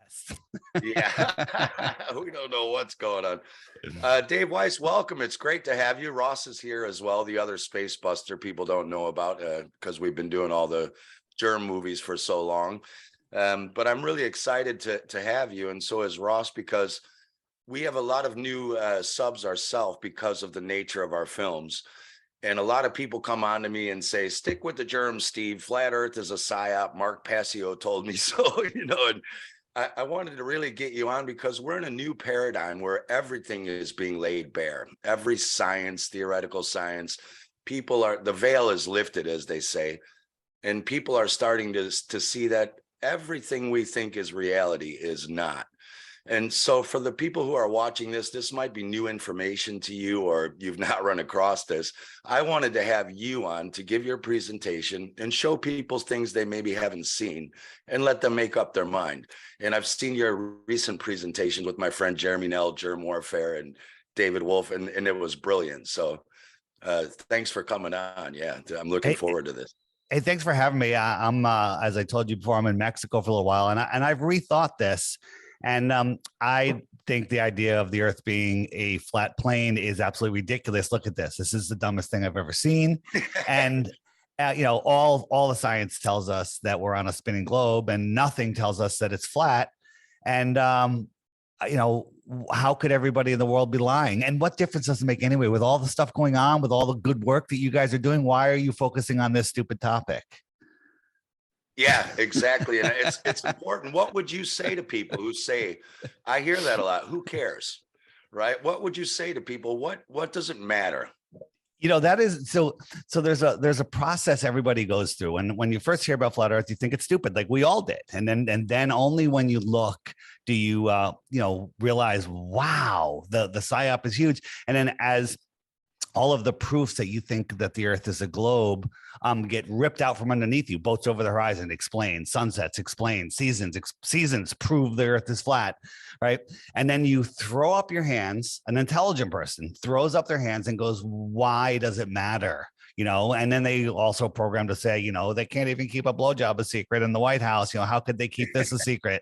us. Yeah, we don't know what's going on. Dave Weiss, welcome. It's great to have you. Ross is here as well. The other Spacebuster people don't know about because we've been doing all the germ movies for so long. But I'm really excited to have you, and so is Ross, because we have a lot of new subs ourselves because of the nature of our films. And a lot of people come on to me and say, stick with the germs, Steve. Flat Earth is a psyop. Mark Passio told me so, and I wanted to really get you on because we're in a new paradigm where everything is being laid bare. Every science, theoretical science, the veil is lifted, as they say, and people are starting to see that everything we think is reality is not. And so for the people who are watching this might be new information to you, or you've not run across this. I wanted to have you on to give your presentation and show people things they maybe haven't seen and let them make up their mind. And I've seen your recent presentations with my friend Jeremy Nell, Germ Warfare, and David Wolf, and it was brilliant. So thanks for coming on. Yeah, I'm looking forward to this. Hey, thanks for having me. I'm as I told you before, I'm in Mexico for a little while, and I've rethought this. And I think the idea of the Earth being a flat plane is absolutely ridiculous. Look at this. This is the dumbest thing I've ever seen. And, all the science tells us that we're on a spinning globe, and nothing tells us that it's flat. And, how could everybody in the world be lying? And what difference does it make anyway? With all the stuff going on, with all the good work that you guys are doing, why are you focusing on this stupid topic? Yeah, exactly. And it's important. What would you say to people who say, I hear that a lot, who cares? Right? What would you say to people? What does it matter? That is so there's a process everybody goes through. And when you first hear about flat Earth, you think it's stupid, like we all did. And then only when you look do you realize, wow, the psyop is huge. And then as all of the proofs that you think that the Earth is a globe get ripped out from underneath you. Boats over the horizon explain, sunsets explain, seasons prove the Earth is flat, right? And then you throw up your hands. An intelligent person throws up their hands and goes, why does it matter? And then they also program to say, they can't even keep a blowjob a secret in the White House. How could they keep this a secret?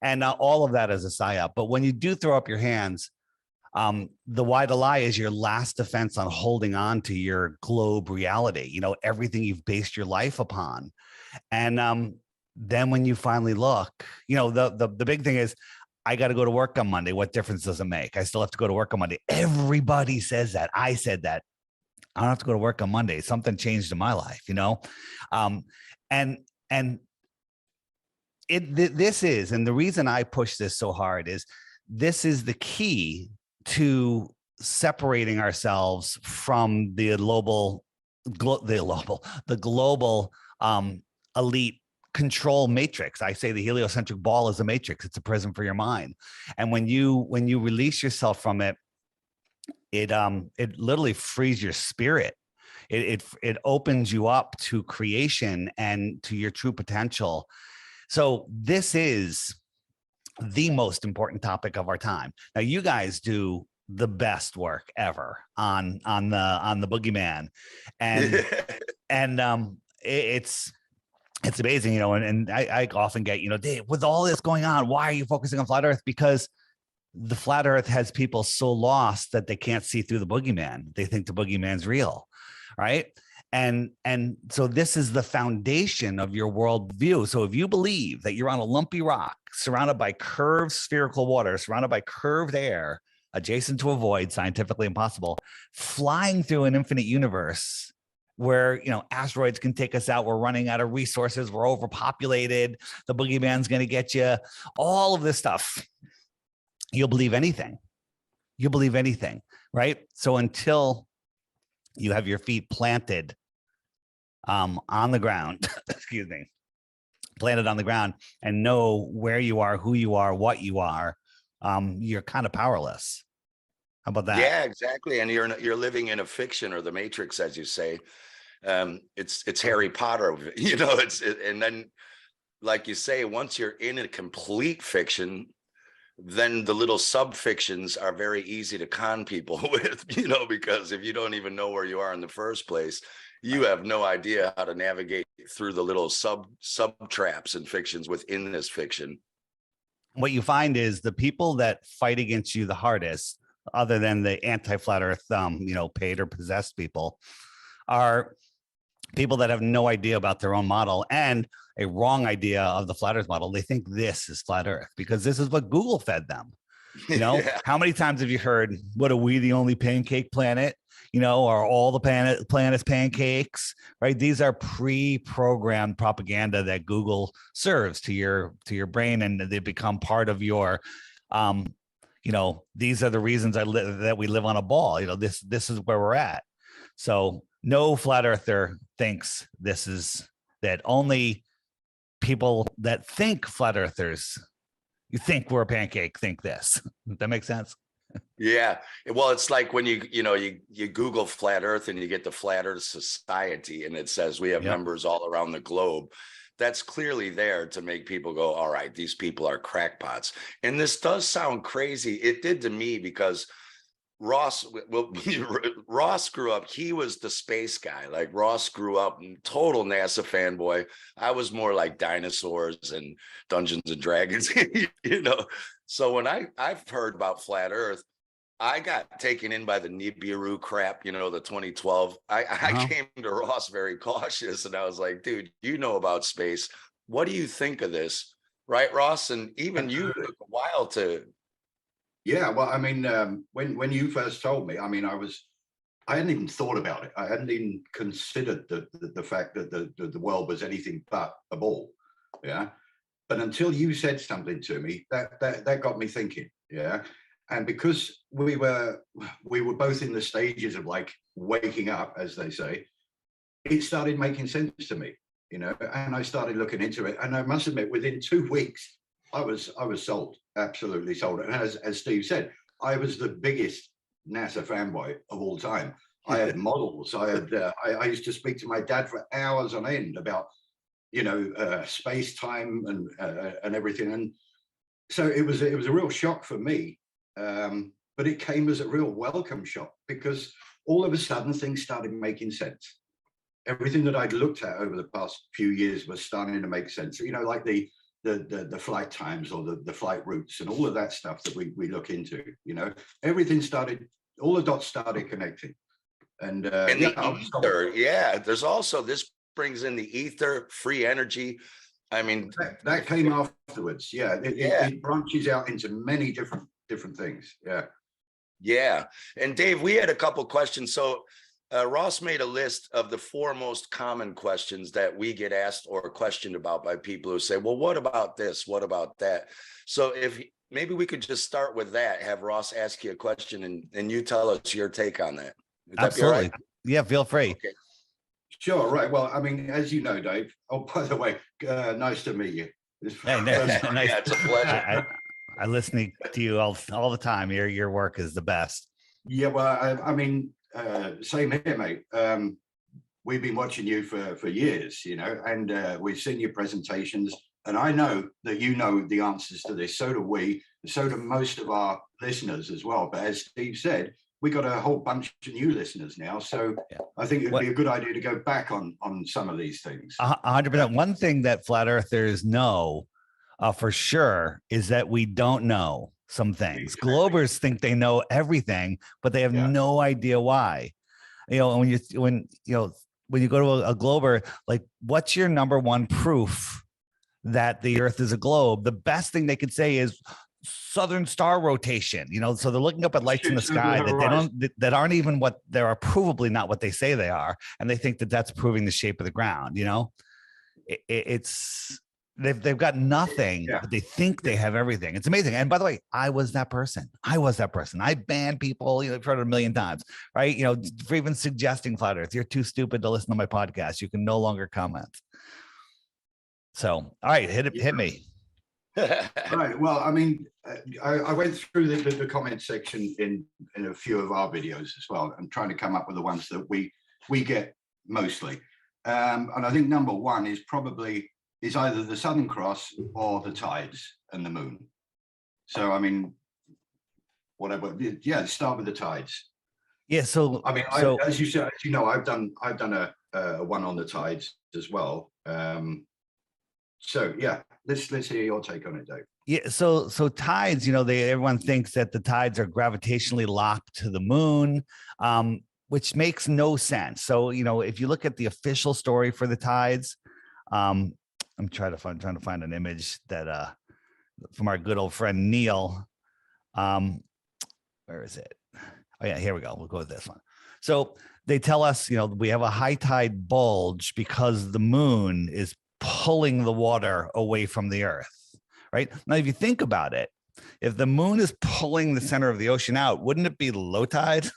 And all of that is a psyop. But when you do throw up your hands, the why to lie is your last defense on holding on to your globe reality, everything you've based your life upon. And then when you finally look, the big thing is, I got to go to work on Monday. What difference does it make? I still have to go to work on Monday. Everybody says that. I said that. I don't have to go to work on Monday. Something changed in my life, this is, and the reason I push this so hard is this is the key to separating ourselves from the global elite control matrix. I say the heliocentric ball is a matrix. It's a prison for your mind. And when you release yourself from it, it literally frees your spirit. It opens you up to creation and to your true potential. So this is the most important topic of our time. Now, you guys do the best work ever on the boogeyman, and it's amazing, and I often get, Dave, with all this going on, why are you focusing on flat Earth? Because the flat Earth has people so lost that they can't see through the boogeyman. They think the boogeyman's real, right? And so this is the foundation of your worldview. So if you believe that you're on a lumpy rock, surrounded by curved spherical water, surrounded by curved air, adjacent to a void, scientifically impossible, flying through an infinite universe where, asteroids can take us out, we're running out of resources, we're overpopulated, the boogeyman's going to get you, all of this stuff, you'll believe anything. You'll believe anything, right? So until you have your feet planted on the ground, excuse me, planted on the ground, and know where you are, who you are, what you are, you're kind of powerless. How about that? Yeah, exactly. And you're living in a fiction, or the Matrix, as you say. It's Harry Potter, and then, like you say, once you're in a complete fiction, then the little sub fictions are very easy to con people with, because if you don't even know where you are in the first place, you have no idea how to navigate through the little sub traps and fictions within this fiction. What you find is the people that fight against you the hardest, other than the anti-flat earth, paid or possessed people, are people that have no idea about their own model and a wrong idea of the flat earth model. They think this is flat earth because this is what Google fed them. Yeah. How many times have you heard, what are we, the only pancake planet? Are all the planets pancakes, right? These are pre-programmed propaganda that Google serves to your brain, and they become part of your, these are the reasons that we live on a ball. This is where we're at. So no flat earther thinks this is that. Only people that think flat earthers, you think we're a pancake, think this. Does that make sense? Yeah. Well, it's like when you Google flat earth and you get the Flat Earth Society and it says we have members all around the globe. That's clearly there to make people go, all right, these people are crackpots. And this does sound crazy. It did to me because Ross grew up, he was the space guy. Like Ross grew up total NASA fanboy. I was more like dinosaurs and Dungeons and Dragons, So when I've heard about flat earth, I got taken in by the Nibiru crap, the 2012. I came to Ross very cautious and I was like, dude, about space. What do you think of this? Right, Ross? And even you took a while to. Yeah, well, I mean, when you first told me, I mean, I hadn't even thought about it. I hadn't even considered the fact that the world was anything but a ball. Yeah. But until you said something to me, that got me thinking. Yeah. And because we were both in the stages of like waking up, as they say, it started making sense to me, and I started looking into it. And I must admit, within 2 weeks, I was sold, absolutely sold. And as Steve said, I was the biggest NASA fanboy of all time. I had models. I used to speak to my dad for hours on end about, space time and everything. And so it was a real shock for me. But it came as a real welcome shock because all of a sudden things started making sense. Everything that I'd looked at over the past few years was starting to make sense. Like the flight times or the flight routes and all of that stuff that we look into. Everything started. All the dots started connecting. And the ether, there's also, this brings in the ether, free energy. I mean, that came afterwards. Yeah, it branches out into many different things. Yeah. And Dave, we had a couple questions. So Ross made a list of the 4 most common questions that we get asked or questioned about by people who say, well, what about this? What about that? So if maybe we could just start with that, have Ross ask you a question and you tell us your take on that. Would Absolutely. that be all right? Yeah, feel free. Okay. Sure. Right. Well, I mean, as you know, Dave. Oh, by the way, nice to meet you. Hey, nice. Yeah, it's a pleasure. I listen to you all the time. Your work is the best. Yeah. Well, I mean, same here, mate. We've been watching you for years, and we've seen your presentations. And I know that you know the answers to this. So do we. So do most of our listeners as well. But as Steve said, we got a whole bunch of new listeners now. So I think it'd be a good idea to go back on some of these things. 100%. One thing that flat earthers know for sure is that we don't know some things. Exactly. Globers think they know everything, but they have no idea why. When you go to a glober, like, what's your number one proof that the earth is a globe? The best thing they could say is southern star rotation. So they're looking up at lights in the sky that aren't even what they are, provably not what they say they are, and they think that that's proving the shape of the ground. It's they've got nothing, but they think they have everything. It's amazing. And by the way, I was that person. I banned people. I've heard it a million times, right? For even suggesting flat earth. You're too stupid to listen to my podcast. You can no longer comment. So, all right, hit me. Right. Well, I mean, I went through the comment section in a few of our videos as well. I'm trying to come up with the ones that we get mostly. And I think number one is either the Southern Cross or the tides and the moon. So, I mean, whatever. Yeah, start with the tides. Yeah. So, I mean, as you said, I've done a one on the tides as well. So yeah, let's hear your take on it, Dave. Yeah, so tides, everyone thinks that the tides are gravitationally locked to the moon, which makes no sense. So, if you look at the official story for the tides, I'm trying to find an image that from our good old friend Neil. Where is it? Oh yeah, here we go. We'll go with this one. So they tell us, we have a high tide bulge because the moon is pulling the water away from the earth. Right now, if you think about it, if the moon is pulling the center of the ocean out, wouldn't it be low tide?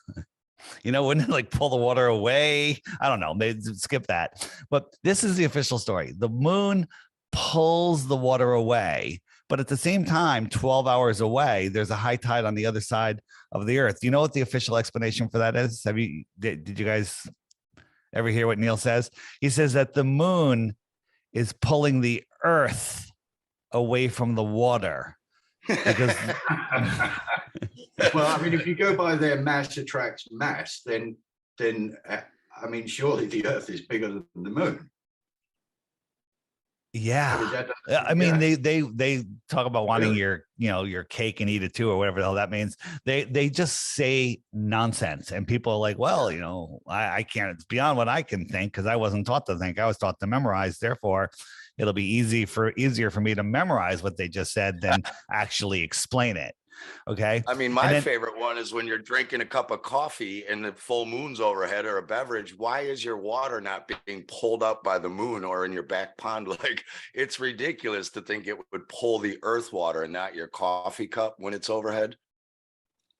Wouldn't it like pull the water away? I don't know. Maybe skip that. But this is the official story. The moon pulls the water away, but at the same time, 12 hours away, there's a high tide on the other side of the earth. Do you know what the official explanation for that is? Did you guys ever hear what Neil says? He says that the moon is pulling the earth away from the water because well, I mean, if you go by their mass attracts mass, then I mean, surely the earth is bigger than the moon. Yeah. I mean, they talk about wanting your cake and eat it too, or whatever the hell that means. They just say nonsense, and people are like, well, I can't, it's beyond what I can think, because I wasn't taught to think. I was taught to memorize. Therefore, it'll be easier for me to memorize what they just said than actually explain it. Okay. I mean, my favorite one is when you're drinking a cup of coffee and the full moon's overhead, or a beverage. Why is your water not being pulled up by the moon or in your back pond? Like, it's ridiculous to think it would pull the earth water and not your coffee cup when it's overhead.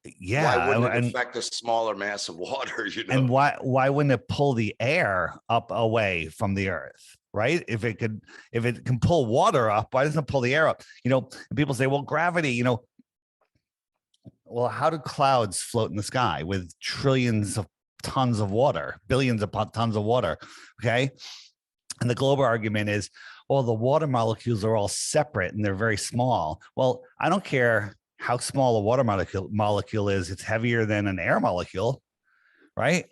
Yeah. Why wouldn't it affect a smaller mass of water? And why wouldn't it pull the air up away from the earth? Right? If it can pull water up, why doesn't it pull the air up? And people say, well, gravity, well, how do clouds float in the sky with trillions of tons of water, billions of tons of water? Okay. And the global argument is, well, the water molecules are all separate and they're very small. Well, I don't care how small a water molecule is. It's heavier than an air molecule, right?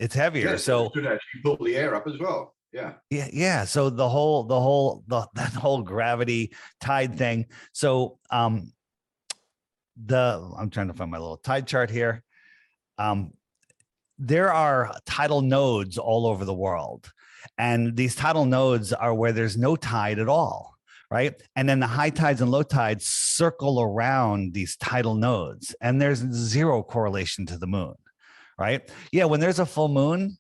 It's heavier. Yes, so it could actually pull the air up as well. Yeah. Yeah. So that whole gravity tide thing. So I'm trying to find my little tide chart here. There are tidal nodes all over the world, and these tidal nodes are where there's no tide at all, right? And then the high tides and low tides circle around these tidal nodes, and there's zero correlation to the moon, right? Yeah, when there's a full moon,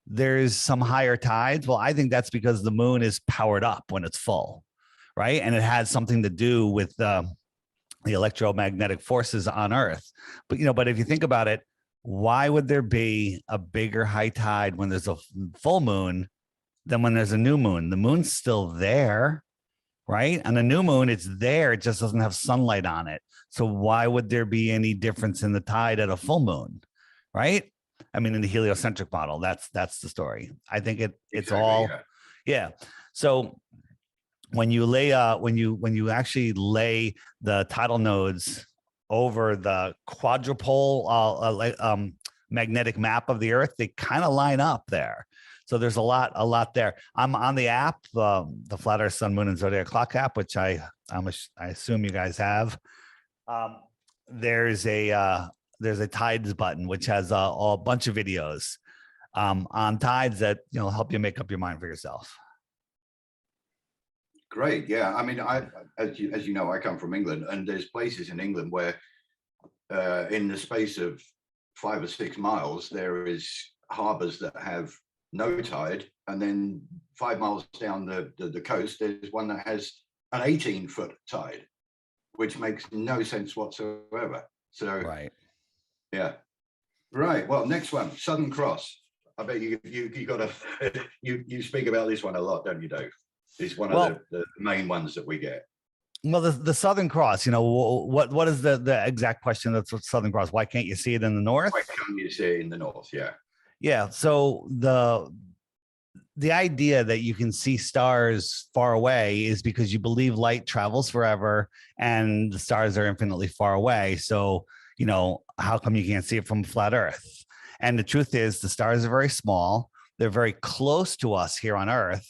there's some higher tides. Well, I think that's because the moon is powered up when it's full, right? And it has something to do with the electromagnetic forces on Earth. But if you think about it, why would there be a bigger high tide when there's a full moon than when there's a new moon? The moon's still there, right? And the new moon, it's there. It just doesn't have sunlight on it. So why would there be any difference in the tide at a full moon, right? I mean, in the heliocentric model, that's the story. I think it's exactly, all, yeah. So when you lay when you actually lay the tidal nodes over the quadrupole magnetic map of the Earth, they kind of line up there. So there's a lot there. I'm on the app, the Flat Earth Sun, Moon, and Zodiac Clock app, which I assume you guys have. There's a tides button which has a bunch of videos on tides that help you make up your mind for yourself. Great, yeah. I mean, as you know, I come from England, and there's places in England where, in the space of 5 or 6 miles, there is harbors that have no tide, and then 5 miles down the coast, there's one that has an 18-foot tide, which makes no sense whatsoever. So, right, yeah, right. Well, next one, Southern Cross. I bet you got to you speak about this one a lot, don't you, Dave? It's one of the main ones that we get. Well, the Southern Cross, what is the exact question? That's what Southern Cross. Why can't you see it in the north? Why can't you see it in the north? Yeah. Yeah. So the idea that you can see stars far away is because you believe light travels forever and the stars are infinitely far away. So, how come you can't see it from flat Earth? And the truth is, the stars are very small. They're very close to us here on Earth.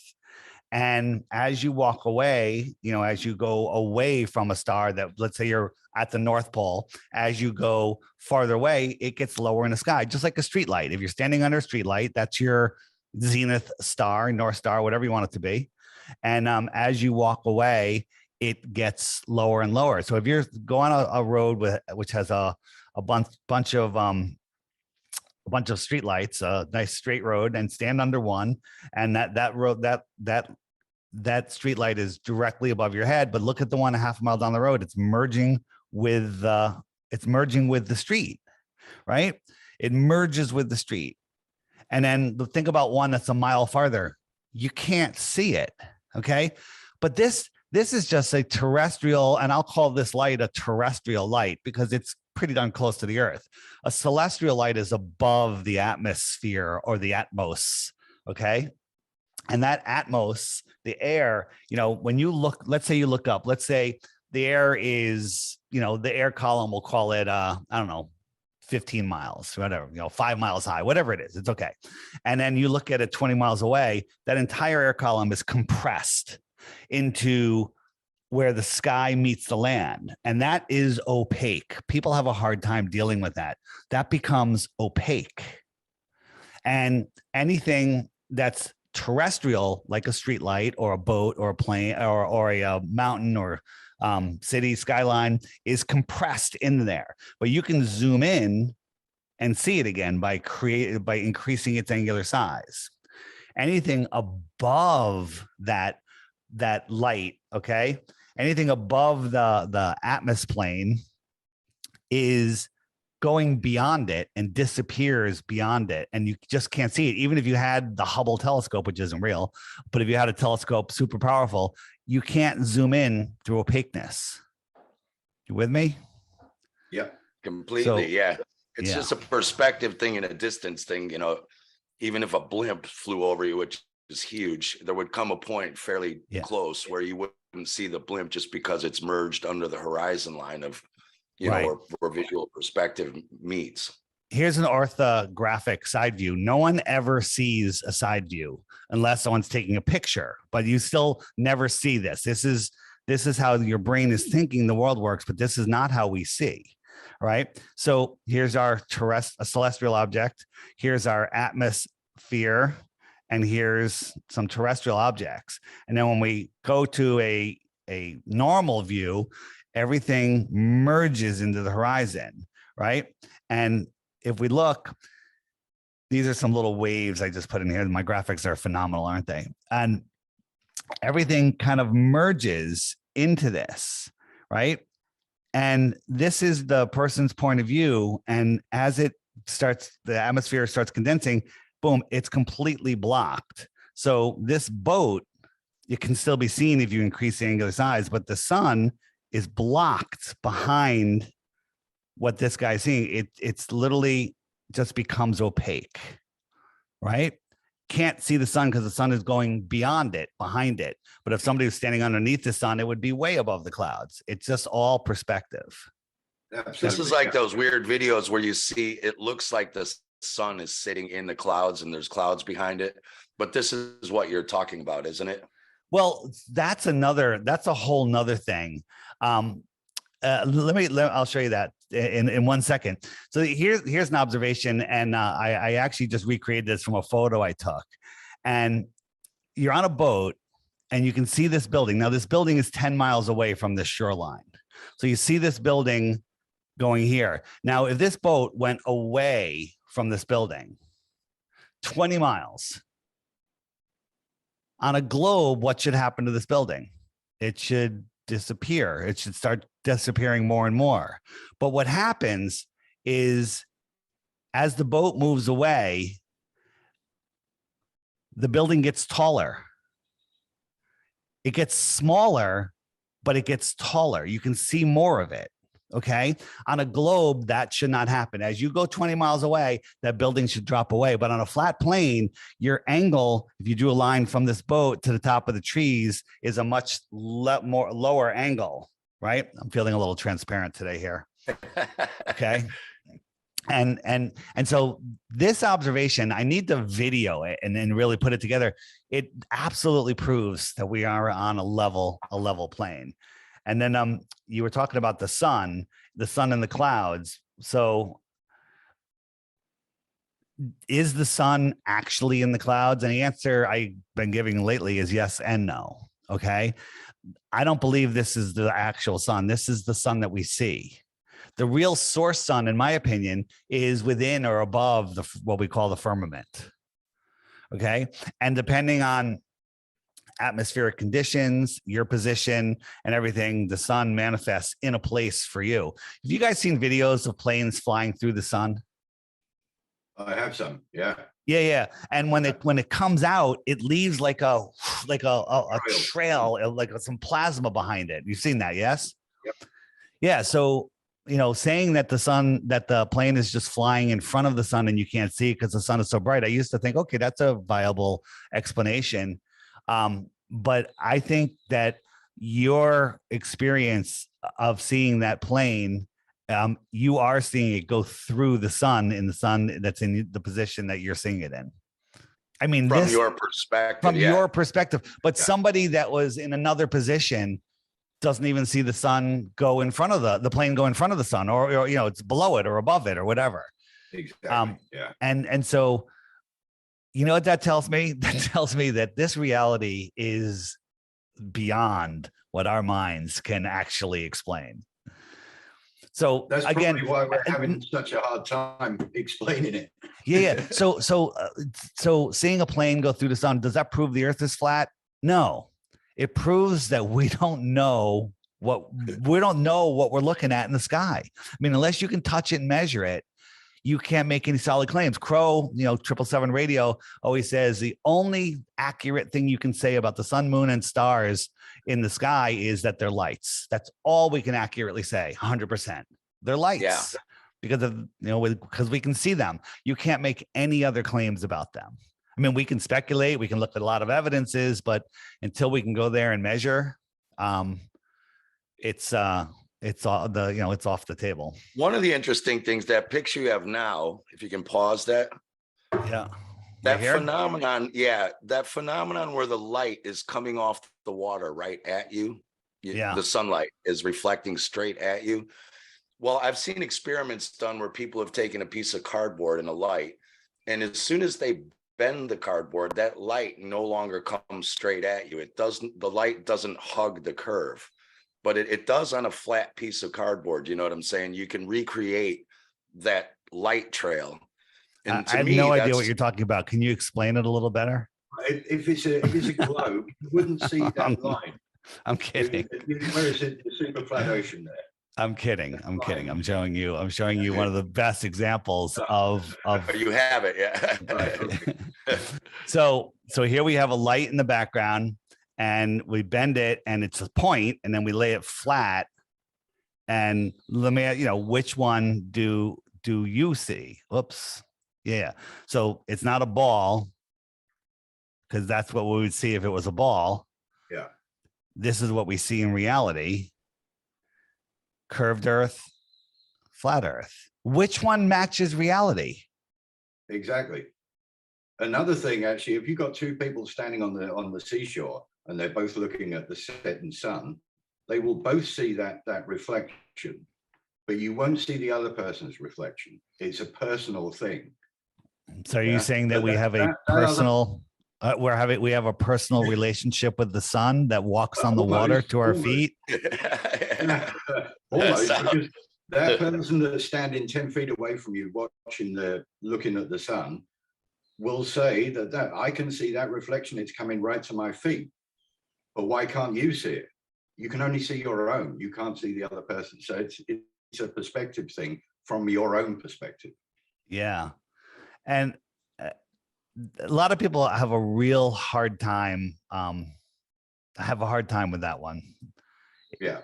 And as you walk away, as you go away from a star that, let's say you're at the North Pole, as you go farther away, it gets lower in the sky, just like a street light. If you're standing under a street light, that's your zenith star, North Star, whatever you want it to be. And as you walk away, it gets lower and lower. So if you're going on a road which has a bunch of street lights, a nice straight road, and stand under one, and that road, that street light is directly above your head, but look at the one a half mile down the road. It's merging with the street, right? It merges with the street. And then think about one that's a mile farther. You can't see it, okay? But this is just a terrestrial, and I'll call this light a terrestrial light because it's pretty darn close to the Earth. A celestial light is above the atmosphere or the atmos, okay? And that atmos, the air, when you look, let's say you look up, let's say the air is, the air column, we'll call it, I don't know, 15 miles, whatever, 5 miles high, whatever it is, it's okay. And then you look at it 20 miles away, that entire air column is compressed into where the sky meets the land. And that is opaque. People have a hard time dealing with that. That becomes opaque. And anything that's terrestrial, like a street light or a boat or a plane or a mountain or city skyline, is compressed in there. But you can zoom in and see it again by increasing its angular size. Anything above that light, okay, anything above the atmos plane is going beyond it and disappears beyond it, and you just can't see it. Even if you had the Hubble telescope, which isn't real, but if you had a telescope super powerful, you can't zoom in through opaqueness. You with me? Yeah, completely. It's just a perspective thing and a distance thing. Even if a blimp flew over you, which is huge, there would come a point fairly close where you wouldn't see the blimp just because it's merged under the horizon line of where visual perspective meets. Here's an orthographic side view. No one ever sees a side view unless someone's taking a picture, but you still never see this. This is how your brain is thinking the world works, but this is not how we see, right? So here's our a celestial object. Here's our atmosphere, and here's some terrestrial objects. And then when we go to a normal view, everything merges into the horizon, right? And if we look, these are some little waves I just put in here. My graphics are phenomenal, aren't they? And everything kind of merges into this, right? And this is the person's point of view. And as the atmosphere starts condensing, boom, it's completely blocked. So this boat, it can still be seen if you increase the angular size, but the sun is blocked behind what this guy's seeing. It's literally just becomes opaque, right? Can't see the sun because the sun is going beyond it, behind it. But if somebody was standing underneath the sun, it would be way above the clouds. It's just all perspective. Absolutely. This is like those weird videos where you see it looks like the sun is sitting in the clouds and there's clouds behind it. But this is what you're talking about, isn't it? Well, that's a whole nother thing. I'll show you that in 1 second. So here's an observation, and I actually just recreated this from a photo I took. And you're on a boat, and you can see this building. Now, this building is 10 miles away from this shoreline. So you see this building going here. Now, if this boat went away from this building 20 miles on a globe, what should happen to this building? It should disappear. It should start disappearing more and more. But what happens is as the boat moves away, the building gets taller. It gets smaller, but it gets taller. You can see more of it. Okay. On a globe, that should not happen. As you go 20 miles away, that building should drop away. But on a flat plane, your angle, if you drew a line from this boat to the top of the trees, is a much more lower angle, right? I'm feeling a little transparent today here. Okay. And so this observation, I need to video it and then really put it together. It absolutely proves that we are on a level plane. And then you were talking about the sun and the clouds. So is the sun actually in the clouds? And the answer I've been giving lately is yes and no. Okay. I don't believe this is the actual sun. This is the sun that we see. The real source sun, in my opinion, is within or above what we call the firmament. Okay. And depending on atmospheric conditions, your position, and everything, the sun manifests in a place for you. Have you guys seen videos of planes flying through the sun? I have some, yeah. Yeah. And when it comes out, it leaves like a trail, like some plasma behind it. You've seen that, yes? Yep. Yeah. So, saying that the plane is just flying in front of the sun and you can't see it because the sun is so bright. I used to think, okay, that's a viable explanation. But I think that your experience of seeing that plane, you are seeing it go through the sun that's in the position that you're seeing it in. I mean, from your perspective, your perspective, but somebody that was in another position doesn't even see the sun go in front of the plane go in front of the sun, or it's below it or above it or whatever. Exactly. Yeah. And so, what that tells me? That tells me that this reality is beyond what our minds can actually explain. So that's again, probably why we're having such a hard time explaining it. Yeah. So seeing a plane go through the sun, does that prove the Earth is flat? No. It proves that we don't know what we're looking at in the sky. I mean, unless you can touch it and measure it, you can't make any solid claims. Crow, 777 radio always says the only accurate thing you can say about the sun, moon, and stars in the sky is that they're lights. That's all we can accurately say. 100%. They're lights. Yeah. Because we can see them. You can't make any other claims about them. I mean, we can speculate, we can look at a lot of evidences, but until we can go there and measure, it's off the table. One of the interesting things, that picture you have now, if you can pause that. Yeah. That phenomenon, that phenomenon where the light is coming off the water right at you. Yeah. The sunlight is reflecting straight at you. Well, I've seen experiments done where people have taken a piece of cardboard and a light, and as soon as they bend the cardboard, that light no longer comes straight at you. The light doesn't hug the curve, but it does on a flat piece of cardboard. You know what I'm saying? You can recreate that light trail. And I have no idea what you're talking about. Can you explain it a little better? If it's a globe, you wouldn't see that line. I'm kidding. Where is it? The super flat ocean there. I'm kidding. I'm showing you one of the best examples of you have it, yeah. Right, okay. So here we have a light in the background, and we bend it, and it's a point, and then we lay it flat. And let me, which one do you see? Whoops. Yeah. So it's not a ball, because that's what we would see if it was a ball. Yeah. This is what we see in reality. Curved Earth, flat Earth. Which one matches reality? Exactly. Another thing, actually, if you've got two people standing on the seashore and they're both looking at the setting sun, they will both see that reflection, but you won't see the other person's reflection. It's a personal thing. So are you saying that we have a personal we have a personal relationship with the sun that walks on the water to our feet? Almost, because that person that's standing 10 feet away from you looking at the sun will say that I can see that reflection, it's coming right to my feet. But why can't you see it? You can only see your own. You can't see the other person. So it's a perspective thing from your own perspective. Yeah. And a lot of people have a real hard time. Have a hard time with that one. Yeah.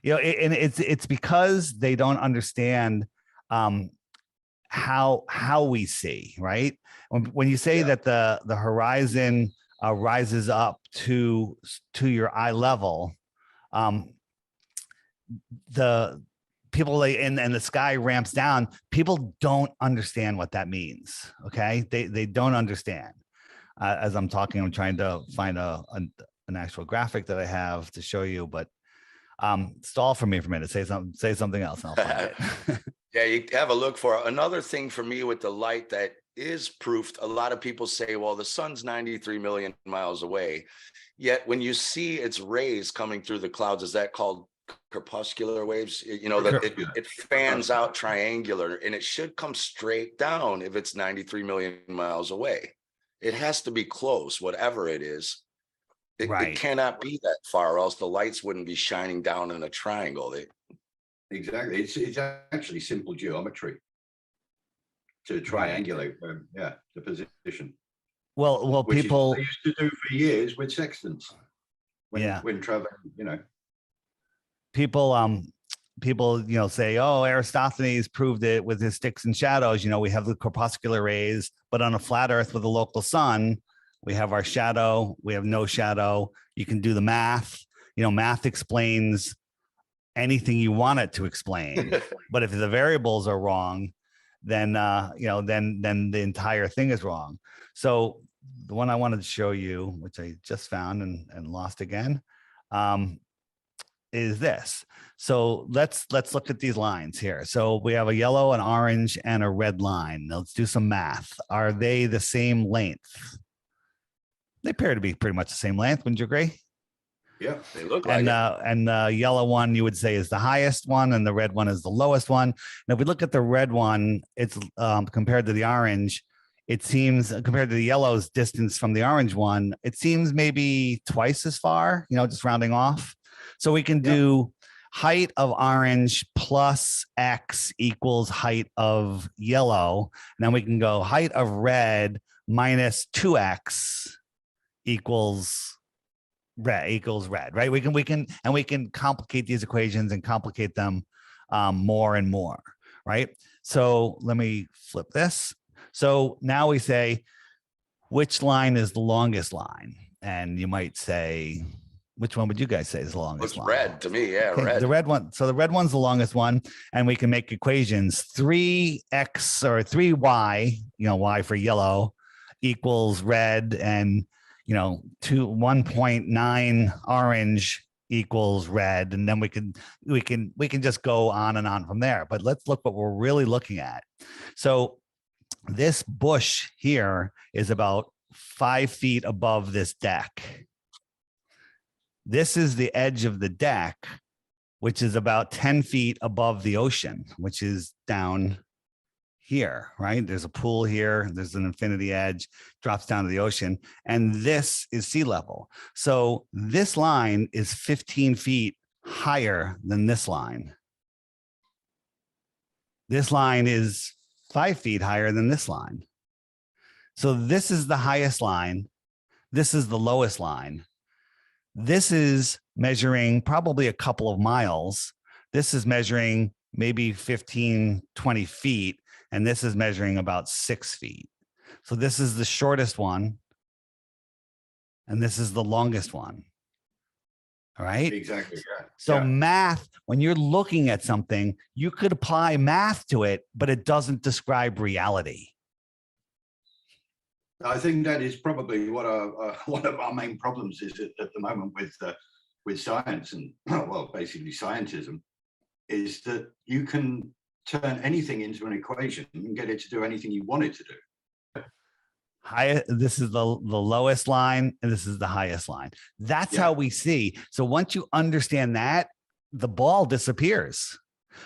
And it's because they don't understand how we see, right? When you say that the horizon rises up to your eye level, the people like, and the sky ramps down. People don't understand what that means. Okay, they don't understand. As I'm talking, I'm trying to find an actual graphic that I have to show you, but stall for me for a minute. Say something else, and I'll find it. Yeah, you have a look for it. Another thing for me with the light that is proofed. A lot of people say, well, the sun's 93 million miles away. Yet when you see its rays coming through the clouds, is that called crepuscular waves? You know, that it fans out triangular, and it should come straight down if it's 93 million miles away. It has to be close, whatever it is. It cannot be that far, or else the lights wouldn't be shining down in a triangle. Exactly. It's actually simple geometry to triangulate, the position. Well, which people is what they used to do for years with sextants when traveling. People, say, oh, Aristophanes proved it with his sticks and shadows. We have the corpuscular rays, but on a flat Earth with a local sun, we have our shadow. We have no shadow. You can do the math. Math explains anything you want it to explain. But if the variables are wrong, then then the entire thing is wrong. So the one I wanted to show you, which I just found and lost again, is this. So let's look at these lines here. So we have a yellow, an orange, and a red line. Now let's do some math. Are they the same length? They appear to be pretty much the same length. Wouldn't you agree? Yeah, they look like it. And the yellow one you would say is the highest one, and the red one is the lowest one. Now, if we look at the red one, it's compared to the orange. It seems compared to the yellow's distance from the orange one, it seems maybe twice as far. Just rounding off. So we can do height of orange plus X equals height of yellow. And then we can go height of red minus 2X equals red, right? We can complicate these equations and complicate them more and more, right? So let me flip this. So now we say, which line is the longest line? And you might say, which one would you guys say is the longest line? Red to me, yeah, okay, red. The red one. So the red one's the longest one, and we can make equations. 3x or 3y, y for yellow, equals red, and 1.9 orange equals red, and then we can just go on and on from there. But let's look what we're really looking at. So this bush here is about 5 feet above this deck. This is the edge of the deck, which is about 10 feet above the ocean, which is down here, right? There's a pool here. There's an infinity edge, drops down to the ocean. And this is sea level. So this line is 15 feet higher than this line. This line is 5 feet higher than this line. So this is the highest line. This is the lowest line. This is measuring probably a couple of miles. This is measuring maybe 15, 20 feet. And this is measuring about 6 feet. So this is the shortest one. And this is the longest one. All right. Exactly. Yeah. So math, when you're looking at something, you could apply math to it, but it doesn't describe reality. I think that is probably what one of our main problems is at the moment with science and basically scientism, is that you can turn anything into an equation and get it to do anything you want it to do. This is the lowest line, and this is the highest line. That's how we see. So once you understand that, the ball disappears,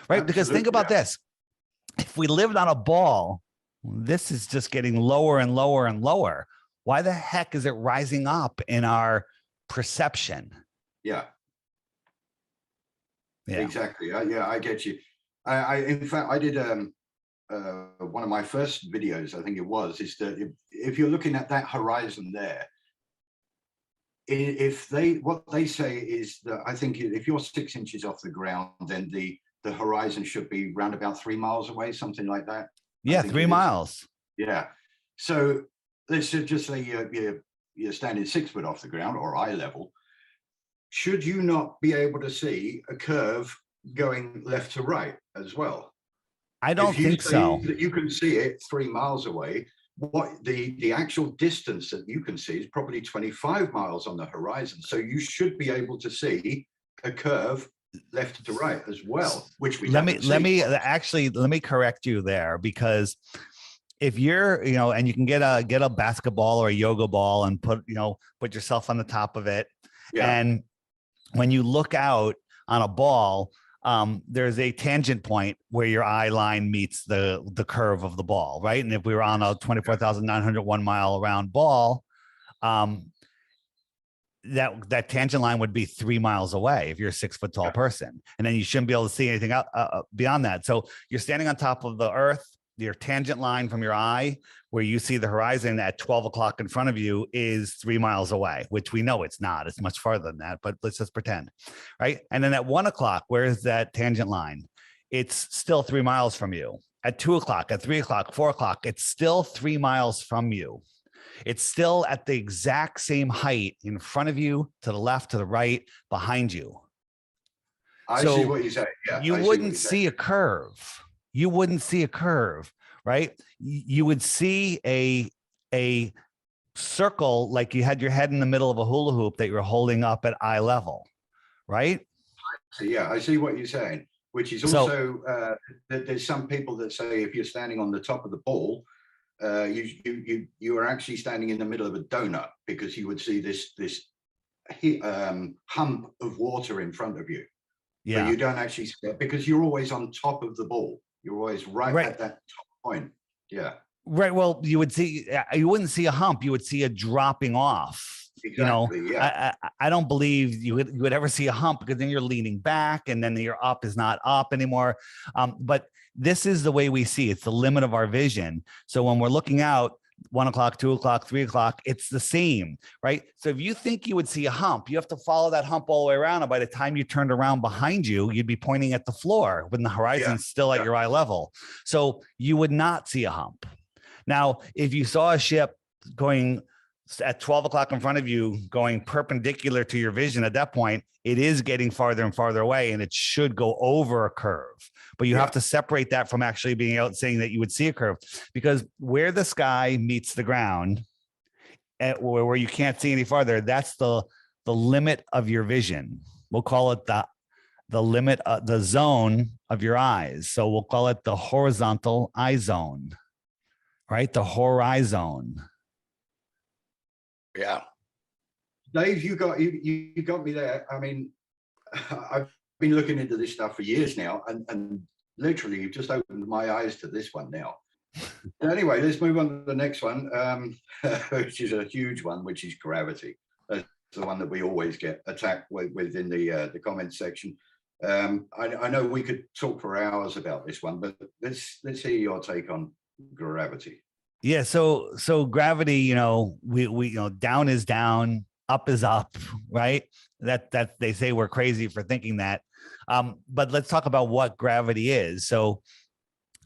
right? Absolutely, because think about this. If we lived on a ball, this is just getting lower and lower and lower. Why the heck is it rising up in our perception? Yeah. Exactly. I get you. In fact, I did one of my first videos, I think it was, is that if you're looking at that horizon there, what they say is that I think if you're 6 inches off the ground, then the horizon should be round about 3 miles away, something like that. Yeah, 3 miles. Yeah. So let's just say you're standing 6 foot off the ground or eye level. Should you not be able to see a curve going left to right as well. I don't If you think say so. that you can see it 3 miles away, what the actual distance that you can see is probably 25 miles on the horizon. So you should be able to see a curve left to right as well, which we let me actually let me correct you there, because if you're, you know, and you can get a basketball or a yoga ball and put yourself on the top of it. Yeah. And when you look out on a ball, there's a tangent point where your eye line meets the curve of the ball, right? And if we were on a 24,901 mile around ball, that tangent line would be 3 miles away if you're a 6 foot tall person, and then you shouldn't be able to see anything out beyond that. So you're standing on top of the earth. Your tangent line from your eye, where you see the horizon at 12 o'clock in front of you, is 3 miles away, which we know it's not. It's much farther than that, but let's just pretend, right? And then at 1 o'clock, where is that tangent line? It's still 3 miles from you. At 2 o'clock, at 3 o'clock, 4 o'clock, it's still 3 miles from you. It's still at the exact same height in front of you, to the left, to the right, behind you. I see what you're saying. Yeah, you wouldn't see a curve. You wouldn't see a curve, right? You would see a circle, like you had your head in the middle of a hula hoop that you're holding up at eye level, right? So, yeah, I see what you're saying, which is also there's some people that say if you're standing on the top of the ball, you are actually standing in the middle of a donut, because you would see this hump of water in front of you. Yeah, but you don't actually see it because you're always on top of the ball. You're always right at that top point. Yeah. Right. Well, you wouldn't see a hump. You would see a dropping off. Exactly. You know, I don't believe you would ever see a hump, because then you're leaning back and then your up is not up anymore. But this is the way we see. It's the limit of our vision. So when we're looking out, 1 o'clock, 2 o'clock, 3 o'clock, it's the same, right? So if you think you would see a hump, you have to follow that hump all the way around. And by the time you turned around behind you, you'd be pointing at the floor when the horizon's still at your eye level. So you would not see a hump. Now, if you saw a ship going at 12 o'clock in front of you, going perpendicular to your vision, at that point, it is getting farther and farther away, and it should go over a curve. But you have to separate that from actually being out saying that you would see a curve, because where the sky meets the ground, where you can't see any farther, that's the limit of your vision. We'll call it the limit, the zone of your eyes. So we'll call it the horizontal eye zone, right? The horizon. Yeah. Dave, you got me there. I mean, I've been looking into this stuff for years now, and literally you've just opened my eyes to this one now. Anyway, let's move on to the next one, which is a huge one, which is gravity. That's the one that we always get attacked with in the comments section. I know we could talk for hours about this one, but let's hear your take on gravity. Yeah, so gravity, you know, we down is down, up is up, right? That they say we're crazy for thinking that. But let's talk about what gravity is. So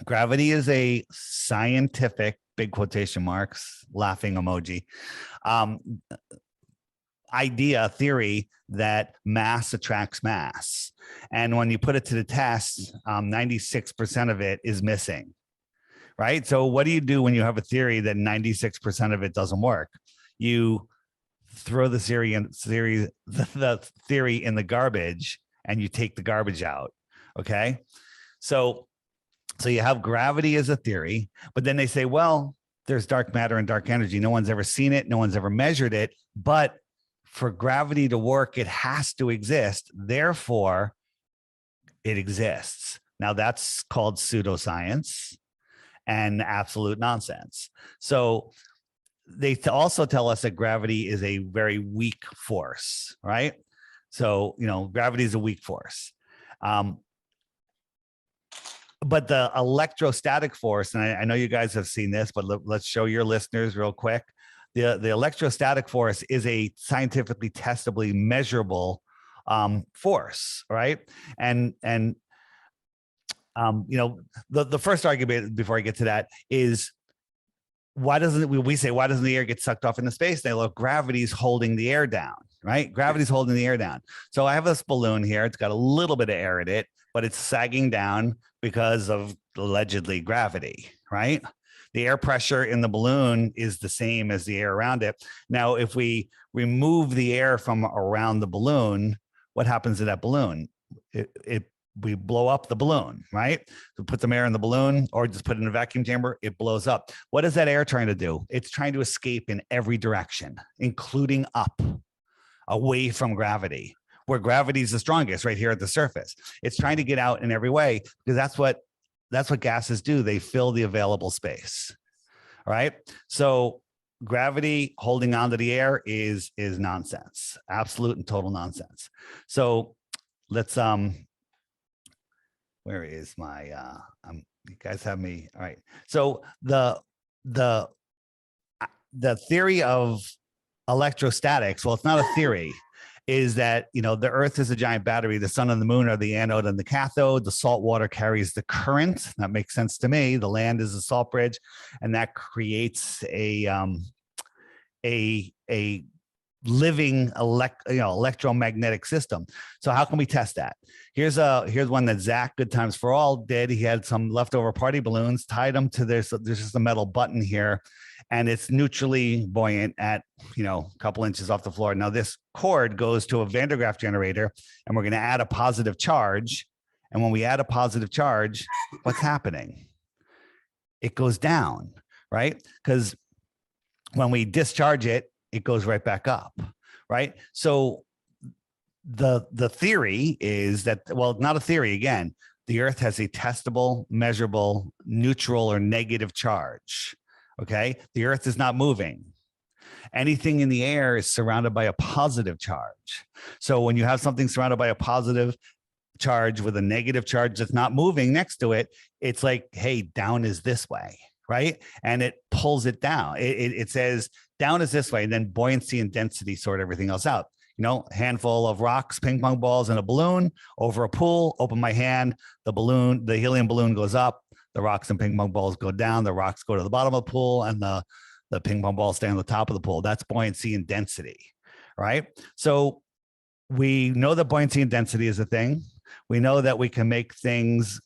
gravity is a scientific, big quotation marks, laughing emoji, theory that mass attracts mass. And when you put it to the test, 96% of it is missing. Right. So what do you do when you have a theory that 96% of it doesn't work? You throw the theory in the garbage, and you take the garbage out. OK, so you have gravity as a theory, but then they say, well, there's dark matter and dark energy. No one's ever seen it. No one's ever measured it. But for gravity to work, it has to exist. Therefore, it exists. Now that's called pseudoscience and absolute nonsense. So they also tell us that gravity is a very weak force, right? So, gravity is a weak force. But the electrostatic force, and I know you guys have seen this, but let's show your listeners real quick. The electrostatic force is a scientifically testably measurable force, right? And the first argument before I get to that is, why doesn't the air get sucked off into space? They look, gravity's holding the air down, right? Gravity's holding the air down. So I have this balloon here. It's got a little bit of air in it. but it's sagging down because of allegedly gravity, right? The air pressure in the balloon is the same as the air around it. Now, if we remove the air from around the balloon, what happens to that balloon? We blow up the balloon, right? So put some air in the balloon or just put it in a vacuum chamber, it blows up. What is that air trying to do? It's trying to escape in every direction, including up, away from gravity, where gravity is the strongest, right here at the surface. It's trying to get out in every way because that's what gases do. They fill the available space. All right. So gravity holding on to the air is nonsense, absolute and total nonsense. So let's where is my you guys have me. All right. So the theory of electrostatics, well, it's not a theory, is that, you know, the earth is a giant battery, the sun and the moon are the anode and the cathode, the salt water carries the current. That makes sense to me. The land is a salt bridge, and that creates a living electromagnetic system. So how can we test that? Here's one that Zach, Good Times for All, did. He had some leftover party balloons, tied them to there's just a metal button here, and it's neutrally buoyant at, you know, a couple inches off the floor. Now this cord goes to a Van de Graaff generator, and we're going to add a positive charge. And when we add a positive charge, what's happening? It goes down, right? Because when we discharge it, it goes right back up, right? So the theory is that, well, not a theory again, the earth has a testable, measurable, neutral or negative charge. Okay. The earth is not moving. Anything in the air is surrounded by a positive charge. So when you have something surrounded by a positive charge with a negative charge that's not moving next to it, it's like, hey, down is this way, right? And it pulls it down. It says down is this way, and then buoyancy and density sort everything else out. You know, handful of rocks, ping pong balls, and a balloon over a pool. Open my hand, the helium balloon goes up, the rocks and ping pong balls go down, the rocks go to the bottom of the pool, and the ping pong balls stay on the top of the pool. That's buoyancy and density, right? So we know that buoyancy and density is a thing. We know that we can make things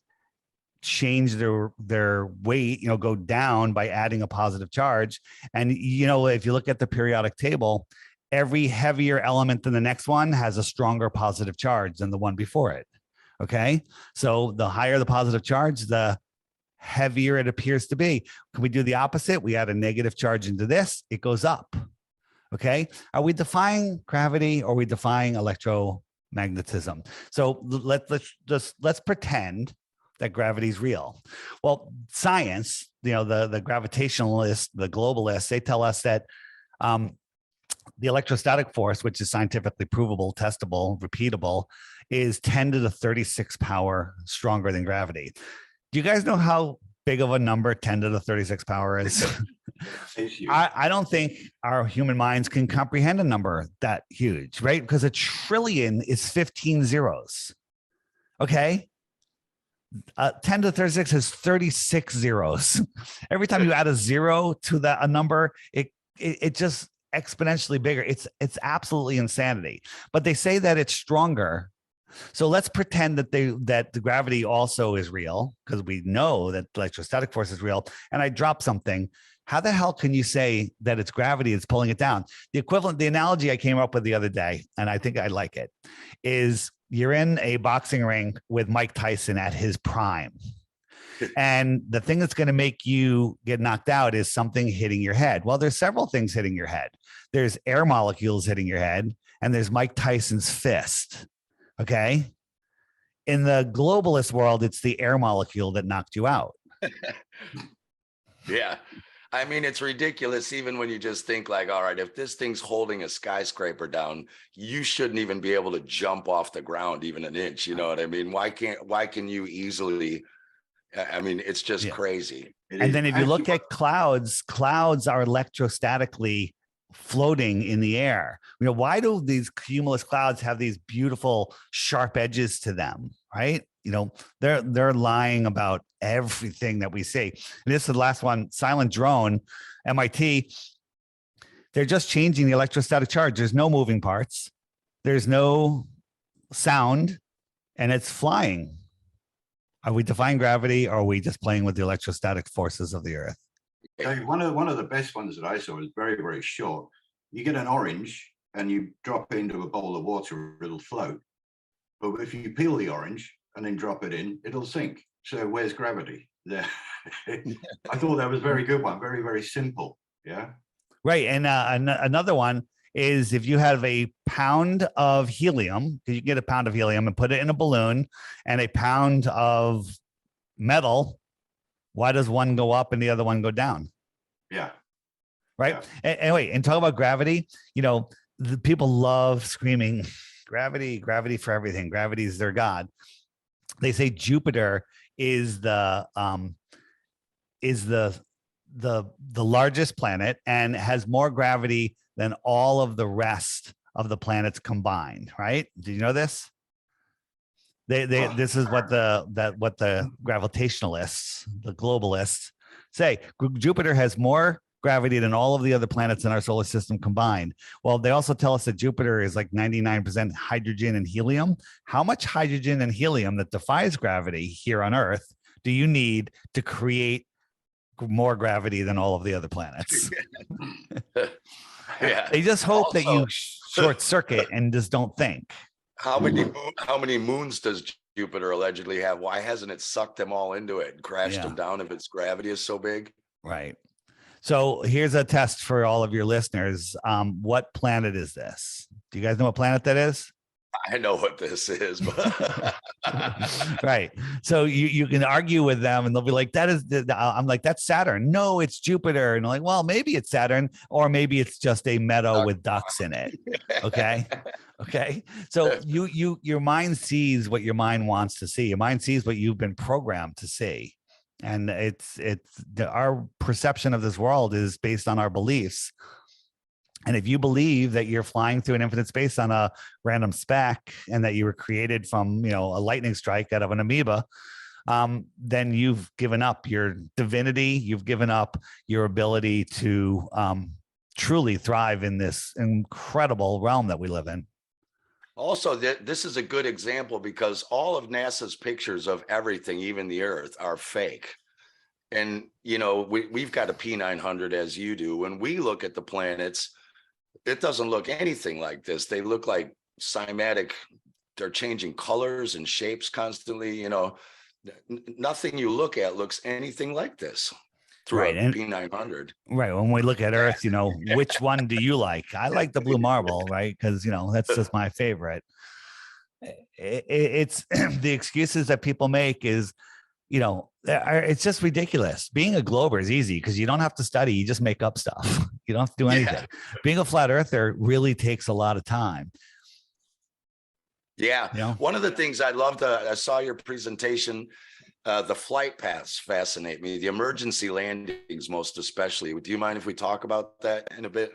change their weight, you know, go down by adding a positive charge. And, you know, if you look at the periodic table, every heavier element than the next one has a stronger positive charge than the one before it. Okay. So the higher the positive charge, the heavier it appears to be. Can we do the opposite? We add a negative charge into this, it goes up. Okay. Are we defying gravity or are we defying electromagnetism? So let's pretend that gravity is real. Well, science, you know, the gravitationalists, the globalists, they tell us that the electrostatic force, which is scientifically provable, testable, repeatable, is 10 to the 36 power stronger than gravity. Do you guys know how big of a number 10 to the 36 power is? I don't think our human minds can comprehend a number that huge, right? Because a trillion is 15 zeros. Okay. 10 to the 36 is 36 zeros. Every time you add a zero to a number, it just exponentially bigger. It's absolutely insanity. But they say that it's stronger. So let's pretend that the gravity also is real, because we know that electrostatic force is real. And I drop something. How the hell can you say that it's gravity that's pulling it down? The analogy I came up with the other day, and I think I like it, is you're in a boxing ring with Mike Tyson at his prime. And the thing that's going to make you get knocked out is something hitting your head. Well, there's several things hitting your head. There's air molecules hitting your head, and there's Mike Tyson's fist. Okay. In the globalist world, it's the air molecule that knocked you out. Yeah. I mean, it's ridiculous. Even when you just think like, all right, if this thing's holding a skyscraper down, you shouldn't even be able to jump off the ground even an inch. You know what I mean? Why can you easily? I mean, it's just crazy. And then if you look at clouds are electrostatically floating in the air. You know, why do these cumulus clouds have these beautiful sharp edges to them? Right? You know, they're lying about everything that we see. And this is the last one, Silent Drone, MIT. They're just changing the electrostatic charge. There's no moving parts. There's no sound, and it's flying. Are we defying gravity, or are we just playing with the electrostatic forces of the Earth? Dave, one of the best ones that I saw is very, very short. You get an orange and you drop it into a bowl of water, it'll float. But if you peel the orange and then drop it in, it'll sink. So where's gravity there? I thought that was a very good one. Very, very simple. Yeah. Right. And another one is if you have a pound of helium, you can get a pound of helium and put it in a balloon, and a pound of metal, why does one go up and the other one go down? Yeah. Right. Yeah. Anyway, and talk about gravity, the people love screaming gravity, gravity for everything. Gravity is their God. They say Jupiter is the largest planet and has more gravity than all of the rest of the planets combined. Right? Did you know this? This is what the gravitationalists, the globalists say. Jupiter has more gravity than all of the other planets in our solar system combined. Well, they also tell us that Jupiter is like 99% hydrogen and helium. How much hydrogen and helium that defies gravity here on Earth do you need to create more gravity than all of the other planets? Yeah. They just hope that you short circuit and just don't think. How many moons does Jupiter allegedly have? Why hasn't it sucked them all into it and crashed them down if its gravity is so big? Right. So here's a test for all of your listeners. What planet is this? Do you guys know what planet that is? I know what this is, but right. So you can argue with them and they'll be like, I'm like, that's Saturn. No, it's Jupiter. And I'm like, well, maybe it's Saturn, or maybe it's just a meadow with ducks in it. Okay. Okay. So your mind sees what your mind wants to see. Your mind sees what you've been programmed to see. And our perception of this world is based on our beliefs. And if you believe that you're flying through an infinite space on a random speck and that you were created from, a lightning strike out of an amoeba, then you've given up your divinity. You've given up your ability to truly thrive in this incredible realm that we live in. Also, this is a good example because all of NASA's pictures of everything, even the Earth, are fake. And, we've got a P900 as you do. When we look at the planets, it doesn't look anything like this. They look like cymatic. They're changing colors and shapes constantly. Nothing you look at looks anything like this through a P900. Right. When we look at Earth, which one do you like? I like the blue marble, right? Because, that's just my favorite. It's the excuses that people make is, it's just ridiculous. Being a glober is easy because you don't have to study. You just make up stuff. You don't have to do anything. Yeah. Being a flat earther really takes a lot of time. Yeah. One of the things I saw your presentation, the flight paths fascinate me, the emergency landings, most especially. Do you mind if we talk about that in a bit?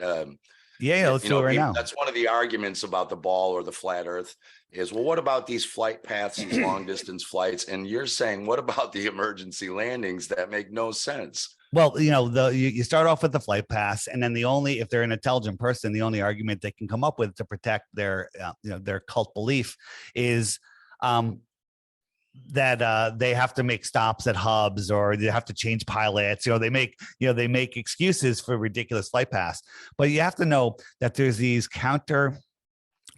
Yeah, let's do it right now. That's one of the arguments about the ball or the flat earth is, well, what about these flight paths, these long distance flights? And you're saying, what about the emergency landings that make no sense? Well, you start off with the flight paths, and then if they're an intelligent person, the only argument they can come up with to protect their cult belief is that they have to make stops at hubs, or they have to change pilots. They make excuses for ridiculous flight paths. But you have to know that there's these counter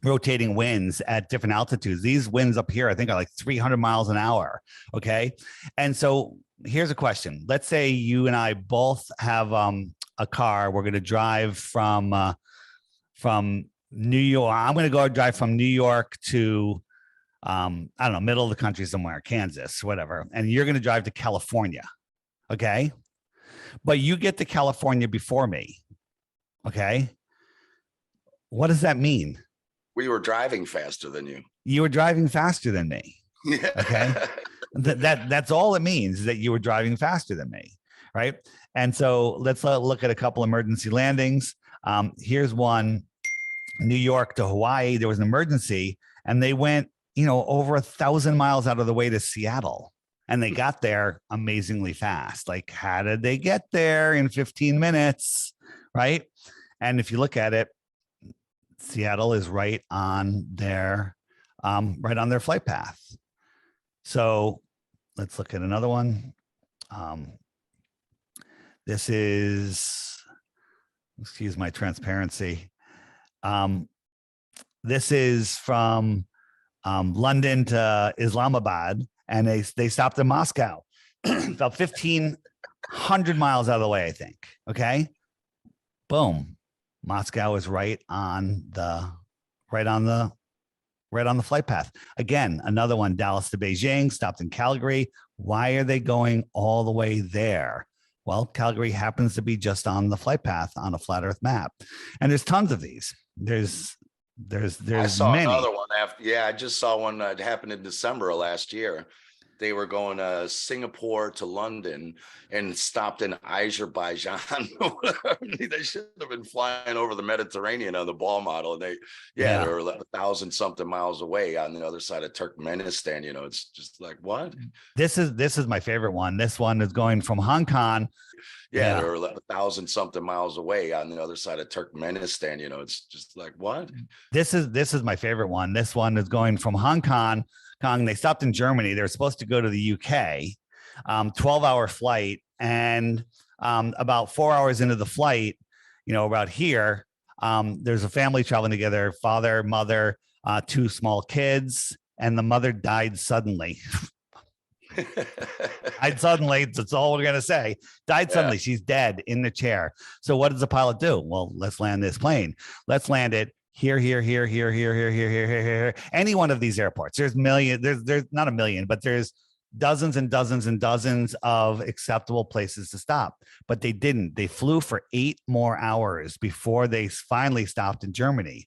rotating winds at different altitudes. These winds up here, I think, are like 300 miles an hour. Okay. And so here's a question. Let's say you and I both have a car. We're going to drive from New York. I'm going to go drive from New York to, I don't know, middle of the country somewhere, Kansas, whatever. And you're going to drive to California. Okay. But you get to California before me. Okay. What does that mean? We were driving faster than you. You were driving faster than me. Okay. That's all it means, is that you were driving faster than me. Right. And so let's look at a couple emergency landings. Here's one, New York to Hawaii. There was an emergency and they went, over 1,000 miles out of the way to Seattle, and they got there amazingly fast. Like, how did they get there in 15 minutes? Right. And if you look at it, Seattle is right on their flight path. So let's look at another one. This is, excuse my transparency. This is from London to Islamabad, and they stopped in Moscow, about 1,500 miles out of the way, I think. Okay, boom, Moscow is right on the flight path. Again, another one, Dallas to Beijing, stopped in Calgary. Why are they going all the way there? Well, Calgary happens to be just on the flight path on a flat Earth map, and there's tons of these. There's I saw many. another one after. Yeah, I just saw one that happened in December of last year. They were going Singapore to London and stopped in Azerbaijan. They should have been flying over the Mediterranean on the ball model. And they were 1,000 something miles away on the other side of Turkmenistan. You know, it's just like, what? This is my favorite one. This one is going from Hong Kong. Yeah, they were 1,000 something miles away on the other side of Turkmenistan. You know, it's just like, what? This is my favorite one. This one is going from Hong Kong. They stopped in Germany. They were supposed to go to the UK, 12-hour flight. And about 4 hours into the flight, you know, about here, there's a family traveling together, father, mother, 2 small kids, and the mother died suddenly. Died suddenly. That's all we're going to say. Died suddenly. She's dead in the chair. So what does the pilot do? Well, let's land this plane. Let's land it here. Any one of these airports. There's not a million, but there's dozens and dozens and dozens of acceptable places to stop. But they didn't. They flew for 8 more hours before they finally stopped in Germany.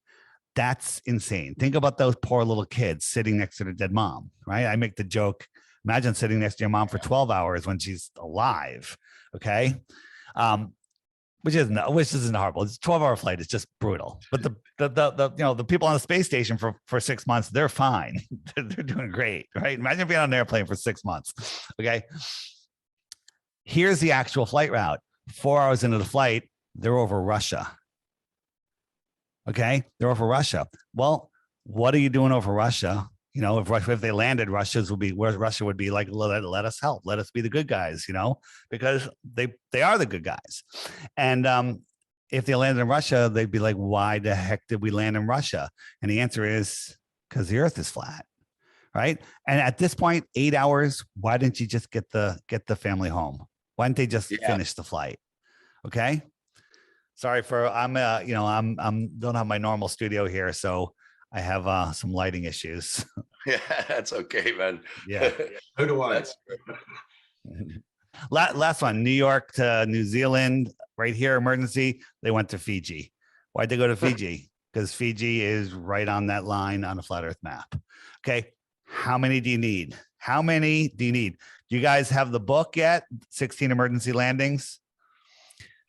That's insane. Think about those poor little kids sitting next to their dead mom, right? I make the joke, imagine sitting next to your mom for 12 hours when she's alive. Okay. Which isn't horrible. It's a 12-hour flight. It's just brutal. But the people on the space station for 6 months, they're fine. They're doing great, right? Imagine being on an airplane for 6 months. Okay. Here's the actual flight route. 4 hours into the flight, they're over Russia. Okay. They're over Russia. Well, what are you doing over Russia? You know, if they landed, Russia would be like, let us help, let us be the good guys, you know, because they are the good guys. And if they landed in Russia, they'd be like, why the heck did we land in Russia? And the answer is because the Earth is flat, right? And at this point, 8 hours, why didn't you just get the family home? Why didn't they just finish the flight? Okay. Sorry for I'm don't have my normal studio here, so I have some lighting issues. Yeah, that's okay, man. Yeah. Who do I? Last one, New York to New Zealand, right here, emergency. They went to Fiji. Why'd they go to Fiji? Because Fiji is right on that line on a flat Earth map. Okay. How many do you need? Do you guys have the book yet? 16 Emergency Landings.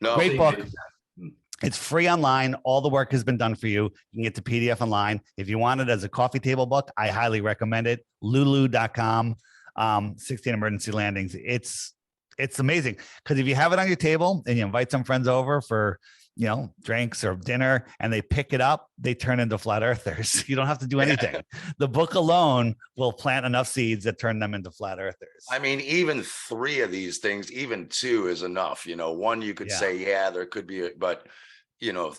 No. Great book. It's free online. All the work has been done for you. You can get the PDF online. If you want it as a coffee table book, I highly recommend it. Lulu.com, 16 Emergency Landings. It's amazing because if you have it on your table and you invite some friends over for, you know, drinks or dinner and they pick it up, they turn into flat earthers. You don't have to do anything. The book alone will plant enough seeds that turn them into flat earthers. I mean, even 3 of these things, even 2 is enough. You know, 1 you could say, there could be, but you know,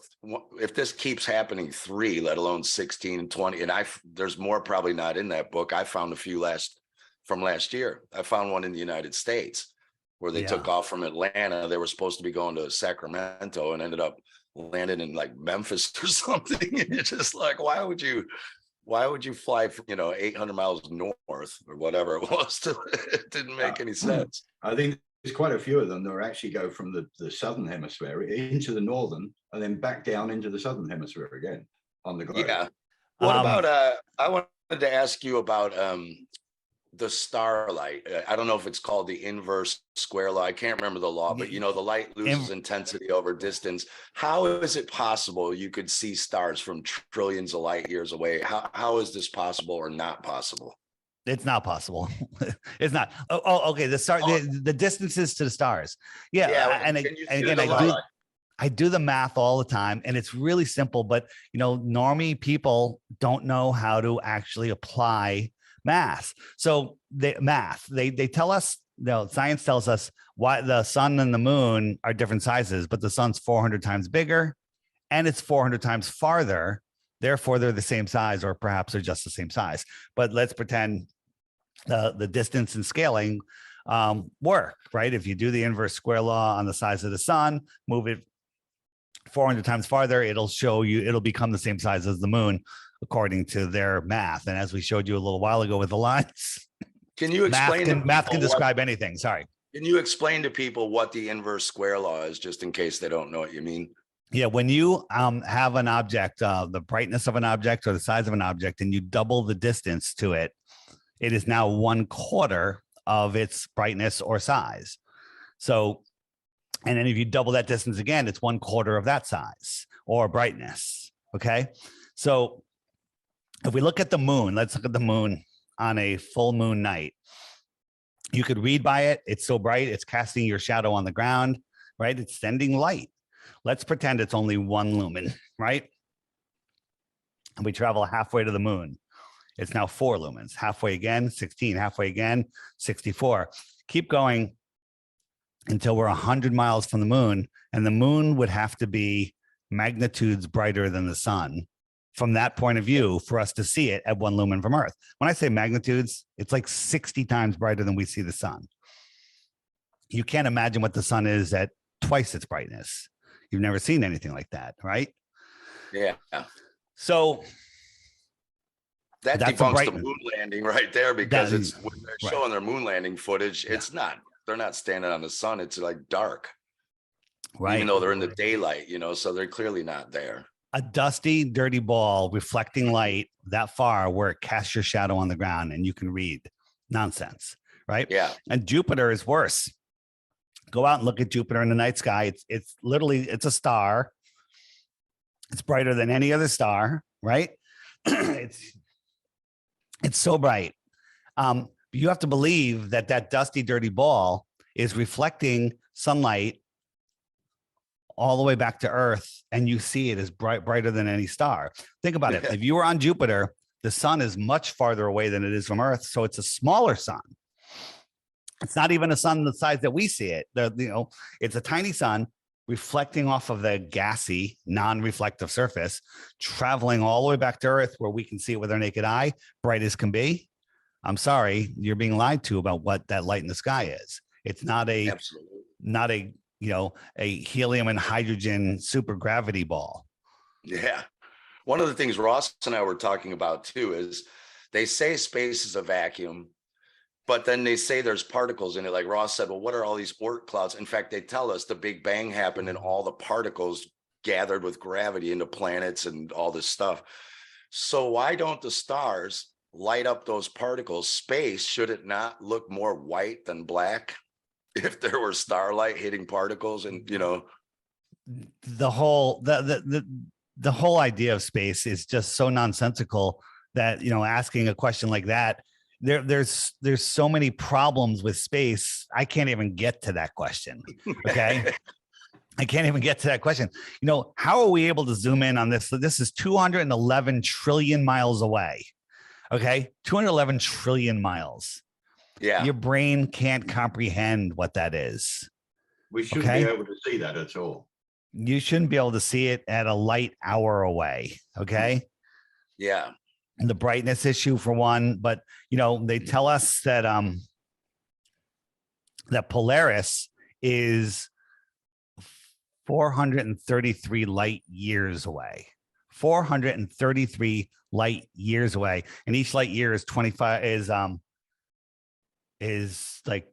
if this keeps happening, 3, let alone 16 and 20, and there's more probably not in that book. I found a few from last year. I found one in the United States where they took off from Atlanta. They were supposed to be going to Sacramento and ended up landing in like Memphis or something. And it's just like, why would you fly, 800 miles north or whatever it was? It didn't make any sense. I think there's quite a few of them that actually go from the southern hemisphere into the northern and then back down into the southern hemisphere again on the globe. Yeah. What about, I wanted to ask you about the starlight. I don't know if it's called the inverse square law. I can't remember the law, but the light loses intensity over distance. How is it possible you could see stars from trillions of light years away? How is this possible or not possible? It's not possible. It's not. Oh, okay. The distances to the stars. Yeah. And again, I do the math all the time and it's really simple, but normie people don't know how to actually apply mass. So they tell us, science tells us why the sun and the moon are different sizes, but the sun's 400 times bigger and it's 400 times farther. Therefore, they're the same size, or perhaps they're just the same size. But let's pretend the distance and scaling work, right? If you do the inverse square law on the size of the sun, move it 400 times farther, it'll become the same size as the moon, according to their math. And as we showed you a little while ago with the lines, can you explain math can describe anything. Sorry. Can you explain to people what the inverse square law is, just in case they don't know what you mean? Yeah, when you have an object, the brightness of an object or the size of an object, and you double the distance to it, it is now 1/4 of its brightness or size. So, and then if you double that distance again, it's 1/4 of that size or brightness. Okay. So if we look at the moon, let's look at the moon on a full moon night. You could read by it. It's so bright, it's casting your shadow on the ground, right? It's sending light. Let's pretend it's only 1 lumen, right? And we travel halfway to the moon. It's now 4 lumens, halfway again, 16, halfway again, 64. Keep going until we're 100 miles from the moon, and the moon would have to be magnitudes brighter than the sun from that point of view for us to see it at 1 lumen from Earth. When I say magnitudes, it's like 60 times brighter than we see the sun. You can't imagine what the sun is at twice its brightness. You've never seen anything like that, right? Yeah. So that debunks the moon landing right there, because it's when they're showing their moon landing footage, it's not, they're not standing on the sun. It's like dark, right? Even though they're in the daylight, so they're clearly not there. A dusty, dirty ball reflecting light that far where it casts your shadow on the ground and you can read. Nonsense, right? Yeah. And Jupiter is worse. Go out and look at Jupiter in the night sky. It's literally, it's a star. It's brighter than any other star, right? It's so bright. You have to believe that dusty, dirty ball is reflecting sunlight all the way back to Earth, and you see it as brighter than any star. Think about it. If you were on Jupiter, the sun is much farther away than it is from Earth, so it's a smaller sun. It's not even a sun the size that we see it. It's a tiny sun reflecting off of the gassy, non-reflective surface, traveling all the way back to Earth where we can see it with our naked eye, bright as can be. I'm sorry, you're being lied to about what that light in the sky is. It's not a helium and hydrogen super gravity ball. Yeah. One of the things Ross and I were talking about too is they say space is a vacuum, but then they say there's particles in it. Like Ross said, well, what are all these Oort clouds? In fact, they tell us the Big Bang happened and all the particles gathered with gravity into planets and all this stuff. So why don't the stars light up those particles? Space, should it not look more white than black if there were starlight hitting particles? And the whole idea of space is just so nonsensical that asking a question like that, there's so many problems with space. I can't even get to that question. Okay. I can't even get to that question. How are we able to zoom in on this? So this is 211 trillion miles away. Okay. 211 trillion miles. Yeah. Your brain can't comprehend what that is. We shouldn't be able to see that at all. You shouldn't be able to see it at a light hour away. Okay. Yeah. And the brightness issue for one, but they tell us that that Polaris is 433 light years away. 433 light years away, and each light year is 25 is like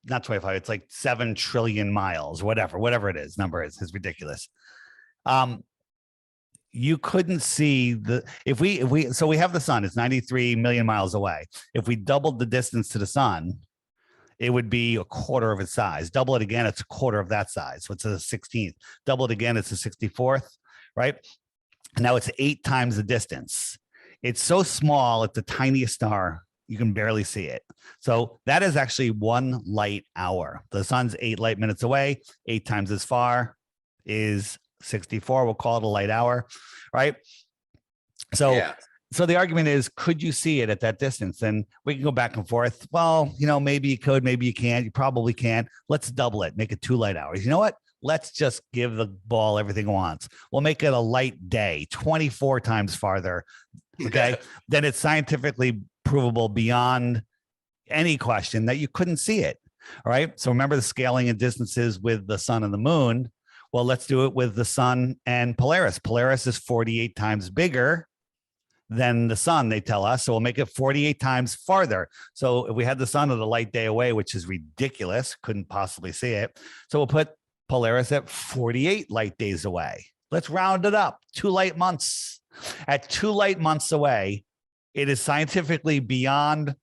not 25. It's like 7 trillion miles, whatever it is. Number is ridiculous. You couldn't see if we have the sun, it's 93 million miles away. If we doubled the distance to the sun, it would be a quarter of its size. Double it again, it's a quarter of that size. So it's a 16th. Double it again, it's a 64th, right? And now it's 8 times the distance. It's so small, it's the tiniest star. You can barely see it. So that is actually 1 light hour. The sun's 8 light minutes away. 8 times as far is 64. We'll call it a light hour, right? So So the argument is, could you see it at that distance? And we can go back and forth. Well, maybe you could, maybe you can't. You probably can. Let's double it, make it 2 light hours. You know what? Let's just give the ball everything it wants. We'll make it a light day, 24 times farther. Okay. Then it's scientifically provable beyond any question that you couldn't see it. All right. So remember the scaling and distances with the sun and the moon. Well, let's do it with the sun and Polaris. Polaris is 48 times bigger than the sun, they tell us. So we'll make it 48 times farther. So if we had the sun of the light day away, which is ridiculous, couldn't possibly see it. So we'll put Polaris at 48 light days away. Let's round it up, 2 light months. At 2 light months away, it is scientifically beyond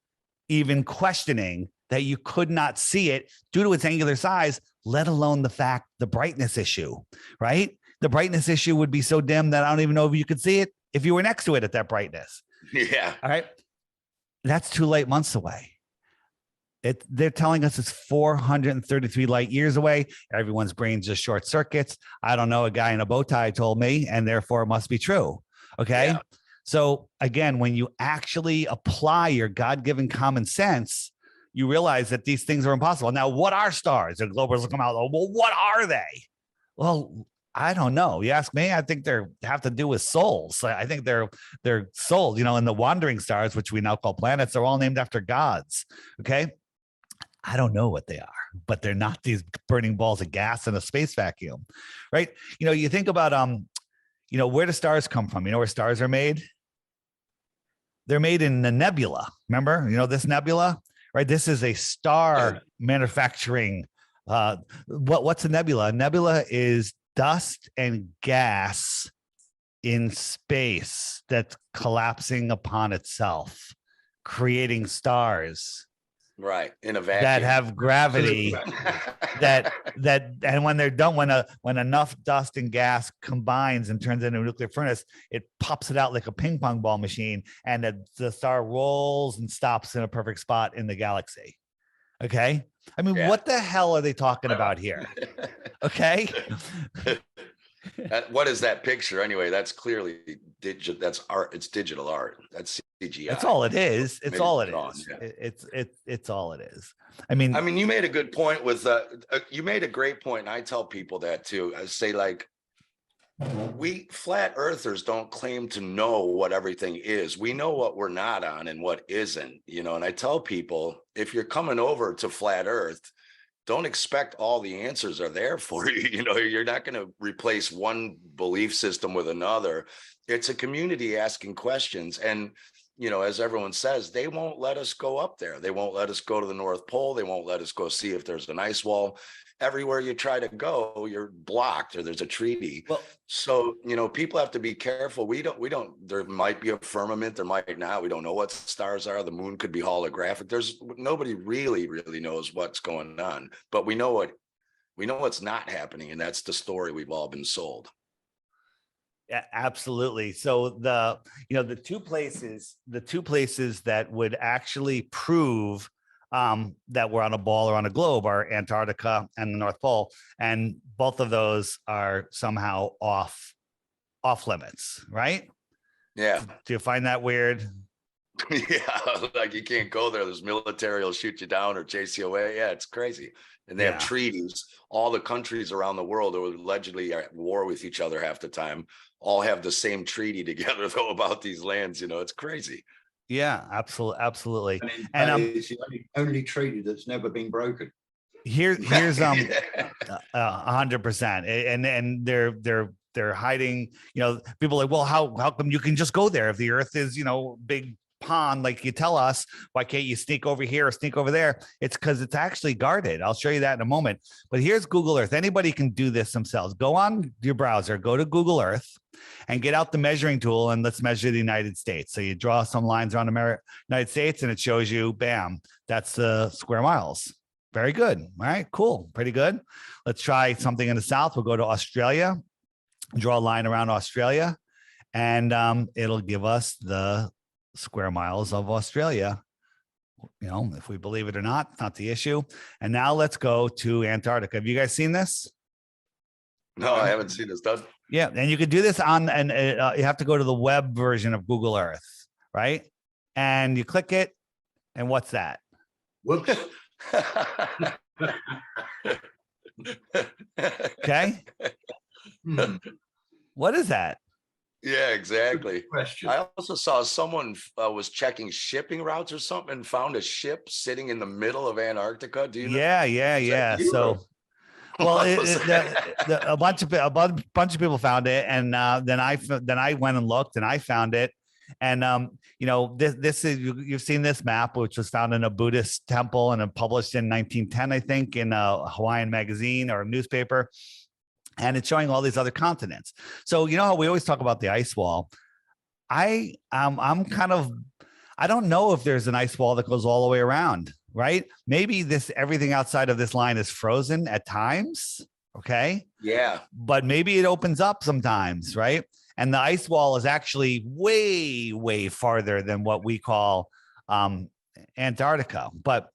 even questioning that you could not see it due to its angular size, let alone the brightness issue, right? The brightness issue would be so dim that I don't even know if you could see it if you were next to it at that brightness. Yeah. All right. That's 2 light months away. They're telling us it's 433 light years away. Everyone's brain just short circuits. I don't know. A guy in a bow tie told me, and therefore it must be true. Okay. Yeah. So again, when you actually apply your God-given common sense, you realize that these things are impossible. Now, what are stars? The Globers will come out. Oh, well, what are they? Well, I don't know. You ask me, I think they have to do with souls. I think they're souls, and the wandering stars, which we now call planets, are all named after gods. Okay. I don't know what they are, but they're not these burning balls of gas in a space vacuum, right? You think about, where do stars come from? You know where stars are made? They're made in a nebula. Remember, this nebula, right? This is a star manufacturing. What's a nebula? A nebula is dust and gas in space that's collapsing upon itself, creating stars. Right. In a vacuum. That have gravity. And when they're done, when enough dust and gas combines and turns into a nuclear furnace, it pops it out like a ping pong ball machine, and the star rolls and stops in a perfect spot in the galaxy. Okay. I mean, what the hell are they talking about here? Okay. What is that picture anyway? That's clearly digital. That's art. It's digital art. That's CGI. That's all it is. It's all it is. It's all it is. I mean, you made a good point with you made a great point, and I tell people that too. I say, like, we flat earthers don't claim to know what everything is. We know what we're not on and what isn't, and I tell people, if you're coming over to flat earth, don't expect all the answers are there for you. You're not going to replace one belief system with another. It's a community asking questions. And, as everyone says, they won't let us go up there. They won't let us go to the North Pole. They won't let us go see if there's an ice wall. Everywhere you try to go, you're blocked or there's a treaty. Well, so, people have to be careful. We don't, there might be a firmament, there might not. We don't know what stars are. The moon could be holographic. Nobody really knows what's going on, but we know what's not happening. And that's the story we've all been sold. Yeah, absolutely. So the two places that would actually prove that we're on a ball or on a globe are Antarctica and the North Pole, and both of those are somehow off limits, right? Yeah. Do you find that weird? Yeah, like you can't go there. There's military will shoot you down or chase you away. Yeah, it's crazy. And they have treaties. All the countries around the world are allegedly at war with each other half the time, all have the same treaty together though about these lands. It's crazy. Yeah, absolutely. And it's the only treaty that's never been broken. Here's 100%. And they're hiding, people are like, well, how come you can just go there if the earth is, big pond like you tell us? Why can't you sneak over here or sneak over there? It's because it's actually guarded. I'll show you that in a moment. But here's Google Earth. Anybody can do this themselves. Go on your browser, go to Google Earth and get out the measuring tool, and let's measure the United States. So you draw some lines around the United States and it shows you, bam, that's square miles. Very good. All right, cool. Pretty good. Let's try something in the South. We'll go to Australia, draw a line around Australia, and it'll give us the square miles of Australia. If we believe it or not, it's not the issue. And now let's go to Antarctica. Have you guys seen this? No, I haven't seen this done. Yeah, and you could do this on, and you have to go to the web version of Google Earth, right? And you click it, and what's that? Whoops. Okay, Hmm. what is that? Yeah, exactly. Good question. I also saw someone was checking shipping routes or something and found a ship sitting in the middle of Antarctica. Do you know? Yeah, Was that you, So, or well, what was that? a bunch of people found it, and then I went and looked, and I found it, and this is you've seen this map, which was found in a Buddhist temple and published in 1910, I think, in a Hawaiian magazine or a newspaper, and it's showing all these other continents. So you know how we always talk about the ice wall. I'm kind of, I don't know if there's an ice wall that goes all the way around, right? Maybe everything outside of this line is frozen at times. Okay. Yeah. But maybe it opens up sometimes, right? And the ice wall is actually way, way farther than what we call Antarctica. But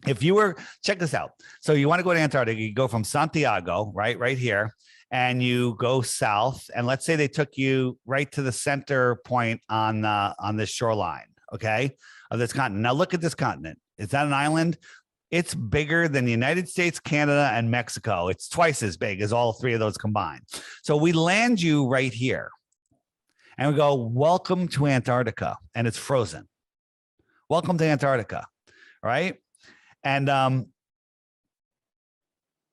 if you were, check this out. So you want to go to Antarctica, you go from Santiago, right here, and you go south. And let's say they took you right to the center point on this shoreline, okay, of this continent. Now look at this continent. Is that an island? It's bigger than the United States, Canada, and Mexico. It's twice as big as all three of those combined. So we land you right here, and we go, welcome to Antarctica, and it's frozen. Welcome to Antarctica, right? And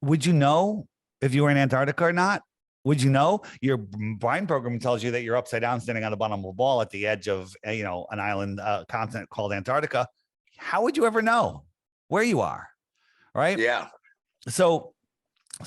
would you know if you were in Antarctica or not? Would you know? Your brain program tells you that you're upside down, standing on the bottom of a ball at the edge of an island continent called Antarctica. How would you ever know where you are? Right? Yeah. So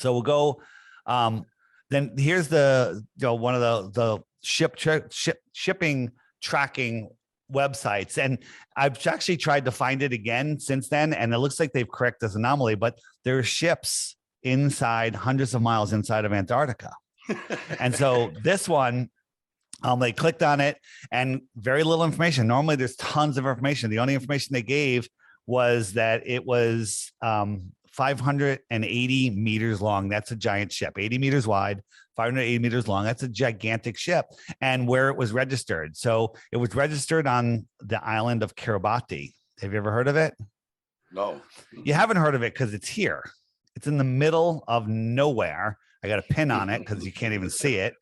we'll go. Then here's one of the shipping tracking websites, and I've actually tried to find it again since then, and it looks like they've corrected this anomaly, but there are ships inside, hundreds of miles inside of Antarctica. And so this one, they clicked on it, and very little information. Normally there's tons of information. The only information they gave was that it was 580 meters long. That's a giant ship, 80 meters wide, 580 meters long. That's a gigantic ship, and where it was registered. So it was registered on the island of Kiribati. Have you ever heard of it? No. You haven't heard of it because it's here. It's in the middle of nowhere. I got a pin on it because you can't even see it,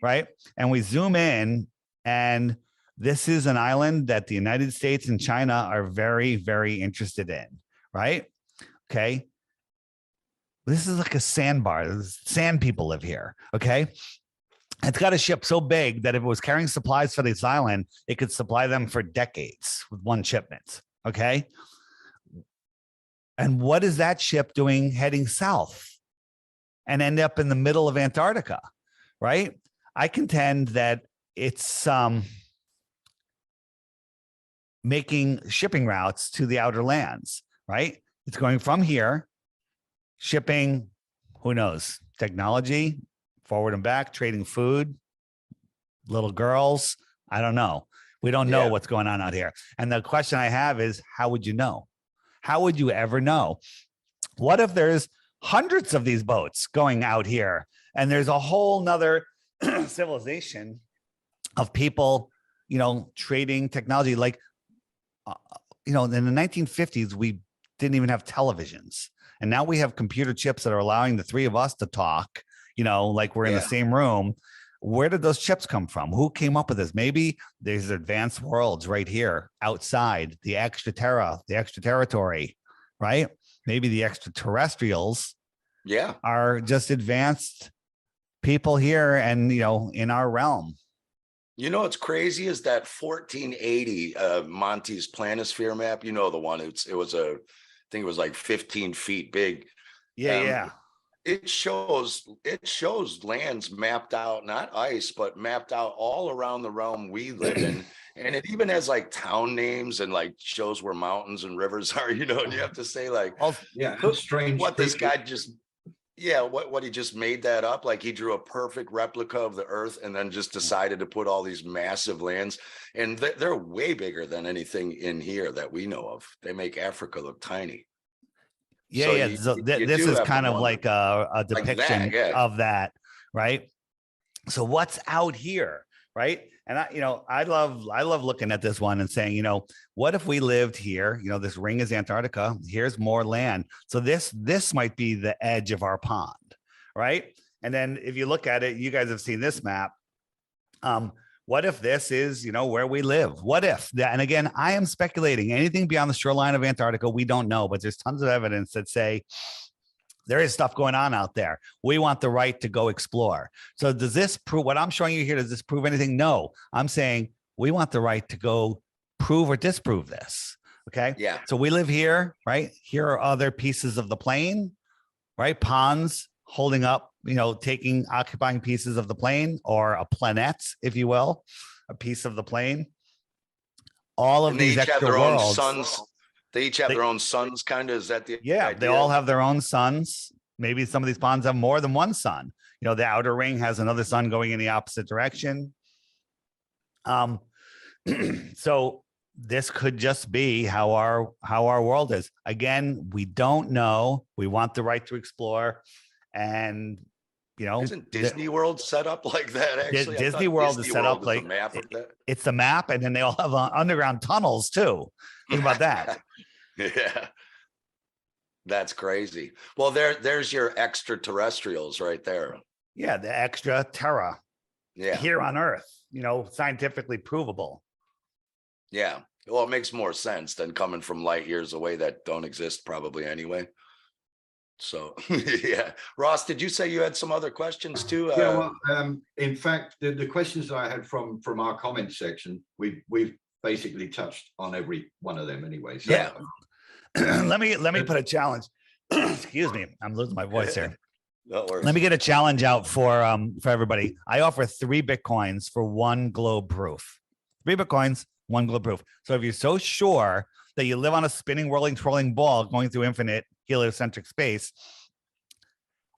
right? And we zoom in, and this is an island that the United States and China are very, very interested in, right? Okay. This is like a sandbar. Sand people live here. Okay. It's got a ship so big that if it was carrying supplies for this island, it could supply them for decades with one shipment. Okay. And what is that ship doing heading south and end up in the middle of Antarctica? Right. I contend that it's making shipping routes to the outer lands, right? It's going from here, shipping, who knows, technology, forward and back, trading food, little girls. I don't know. We don't know what's going on out here. And the question I have is, how would you know? How would you ever know? What if there's hundreds of these boats going out here, and there's a whole nother civilization of people, trading technology? Like, in the 1950s, we didn't even have televisions. And now we have computer chips that are allowing the three of us to talk, like we're in the same room. Where did those chips come from? Who came up with this? Maybe there's advanced worlds right here outside the extraterritory, right? Maybe the extraterrestrials are just advanced people here and, in our realm. What's crazy is that 1480 Monty's planisphere map, the one, I think it was like 15 feet big. Yeah. It shows lands mapped out, not ice, but mapped out all around the realm we live in. And it even has like town names and like shows where mountains and rivers are, and you have to say like, strange what this guy just, what he just made that up. Like he drew a perfect replica of the earth and then just decided to put all these massive lands, and they're way bigger than anything in here that we know of. They make Africa look tiny. So this is kind of like a depiction of that, right? So what's out here, right? And I love looking at this one and saying, what if we lived here? This ring is Antarctica. Here's more land. So this might be the edge of our pond, right? And then if you look at it, you guys have seen this map. What if this is, where we live? What if that? And again, I am speculating. Anything beyond the shoreline of Antarctica, we don't know, but there's tons of evidence that say there is stuff going on out there. We want the right to go explore. So does this prove what I'm showing you here? Does this prove anything? No, I'm saying we want the right to go prove or disprove this. Okay. Yeah. So we live here, right? Here are other pieces of the plane, right? Ponds holding up, occupying pieces of the plane, or a planet, if you will, a piece of the plane. All of these extra worlds. Suns. They each have their own suns, kind of. Is that the idea? They all have their own suns. Maybe some of these ponds have more than one sun. The outer ring has another sun going in the opposite direction. So this could just be how our world is. Again, we don't know. We want the right to explore, and isn't Disney World set up like that? Actually, Disney World is set up like it's the map, and then they all have underground tunnels too. Think about that. Yeah, that's crazy. Well, there's your extraterrestrials right there. Yeah, the extra terra. Yeah, here on Earth, scientifically provable. Yeah, well, it makes more sense than coming from light years away that don't exist probably anyway. So yeah, Ross, did you say you had some other questions too? Yeah, well, in fact, the questions that I had from our comment section, we've basically touched on every one of them anyway. So. Yeah. let me put a challenge. Excuse me, I'm losing my voice here. That works. Let me get a challenge out for everybody. I offer 3 Bitcoins for 1 globe proof. 3 Bitcoins, 1 globe proof. So if you're so sure that you live on a spinning, whirling, twirling ball going through infinite heliocentric space,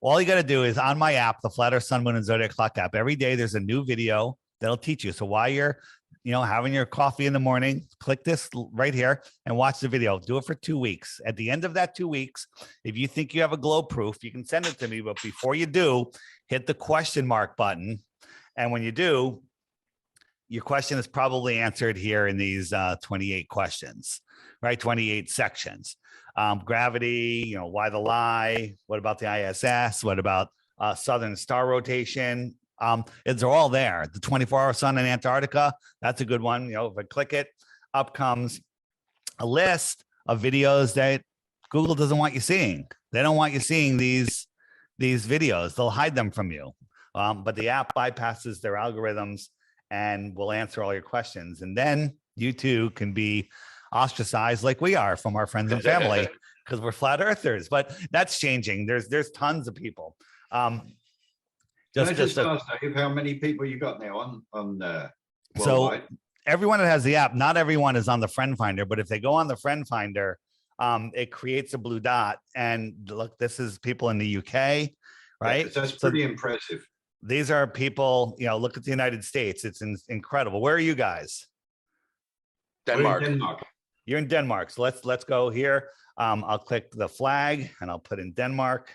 all you got to do is on my app, the Flat Earth, Sun, Moon, and Zodiac Clock app, every day there's a new video that'll teach you. So while you're having your coffee in the morning, click this right here and watch the video. Do it for 2 weeks. At the end of that 2 weeks, if you think you have a globe proof, you can send it to me. But before you do, hit the question mark button. And when you do, your question is probably answered here in these 28 questions, right? 28 sections. Gravity, why the lie? What about the ISS? What about southern star rotation? They're all there. The 24-hour sun in Antarctica, that's a good one. If I click it, up comes a list of videos that Google doesn't want you seeing. They don't want you seeing these videos. They'll hide them from you. But the app bypasses their algorithms and will answer all your questions. And then you too can be ostracized like we are from our friends and family because we're flat earthers. But that's changing. There's tons of people. Just ask Dave, how many people you got now on so everyone that has the app, not everyone is on the friend finder, but if they go on the friend finder, it creates a blue dot. And look, this is people in the UK, right? Yeah, that's pretty impressive. These are people, look at the United States. It's incredible. Where are you guys? Denmark. You're in Denmark. So let's go here. I'll click the flag and I'll put in Denmark.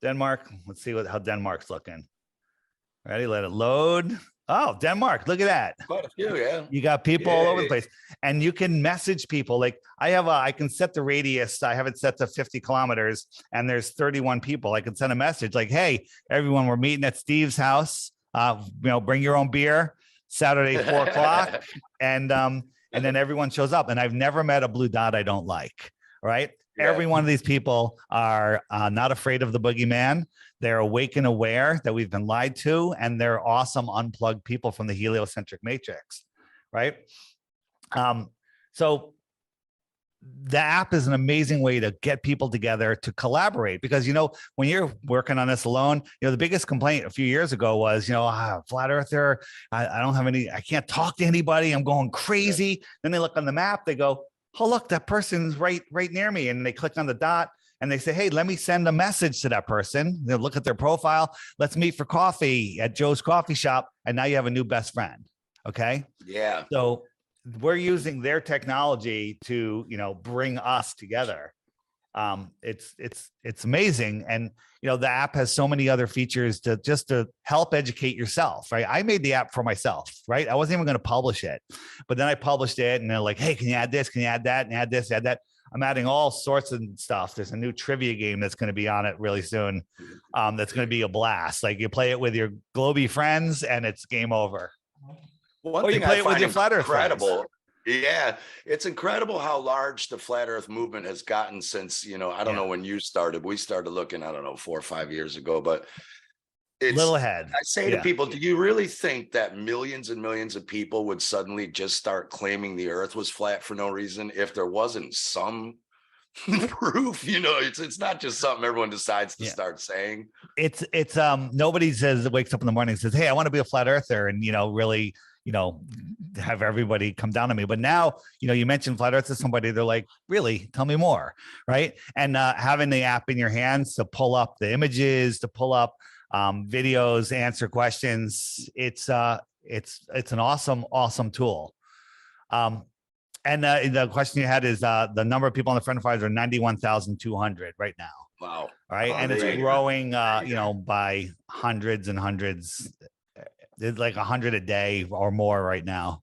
Let's see how Denmark's looking. Ready? Let it load. Oh, Denmark. Look at that. Quite a few, yeah. You got people all over the place. And you can message people. Like I can set the radius. I have it set to 50 kilometers and there's 31 people. I can send a message like, hey, everyone, we're meeting at Steve's house. Bring your own beer, Saturday, 4 o'clock. And then everyone shows up. And I've never met a blue dot I don't like. Right. Yeah. Every one of these people are not afraid of the boogeyman. They're awake and aware that we've been lied to, and they're awesome unplugged people from the heliocentric matrix, right? So the app is an amazing way to get people together to collaborate because, when you're working on this alone, the biggest complaint a few years ago was, flat earther, I can't talk to anybody. I'm going crazy. Yeah. Then they look on the map, they go, oh, look, that person's right near me. And they click on the dot and they say, hey, let me send a message to that person. They'll look at their profile. Let's meet for coffee at Joe's coffee shop. And now you have a new best friend. Okay. Yeah. So we're using their technology to, bring us together. It's amazing. And the app has so many other features to help educate yourself, right? I made the app for myself, right? I wasn't even going to publish it, but then I published it, and they're like, hey, can you add this, can you add that, and add this, add that. I'm adding all sorts of stuff. There's a new trivia game that's going to be on it really soon. That's going to be a blast. Like, you play it with your Globey friends and it's game over. One or thing you play I it with find your flat earth incredible. friends. Yeah, it's incredible how large the flat earth movement has gotten since, I don't know when you started. We started looking, I don't know, 4 or 5 years ago, but it's Little ahead. I say to people, do you really think that millions and millions of people would suddenly just start claiming the earth was flat for no reason if there wasn't some proof? It's not just something everyone decides to start saying. It's nobody wakes up in the morning and says, hey, I want to be a flat earther, and really have everybody come down on me. But now, you mentioned flat earth to somebody, they're like, really, tell me more, right? And having the app in your hands to pull up the images, to pull up videos, answer questions, it's an awesome tool. And the question you had is the number of people on the friend files are 91,200 right now. Wow. All right. And it's growing, by hundreds and hundreds. It's like 100 a day or more right now.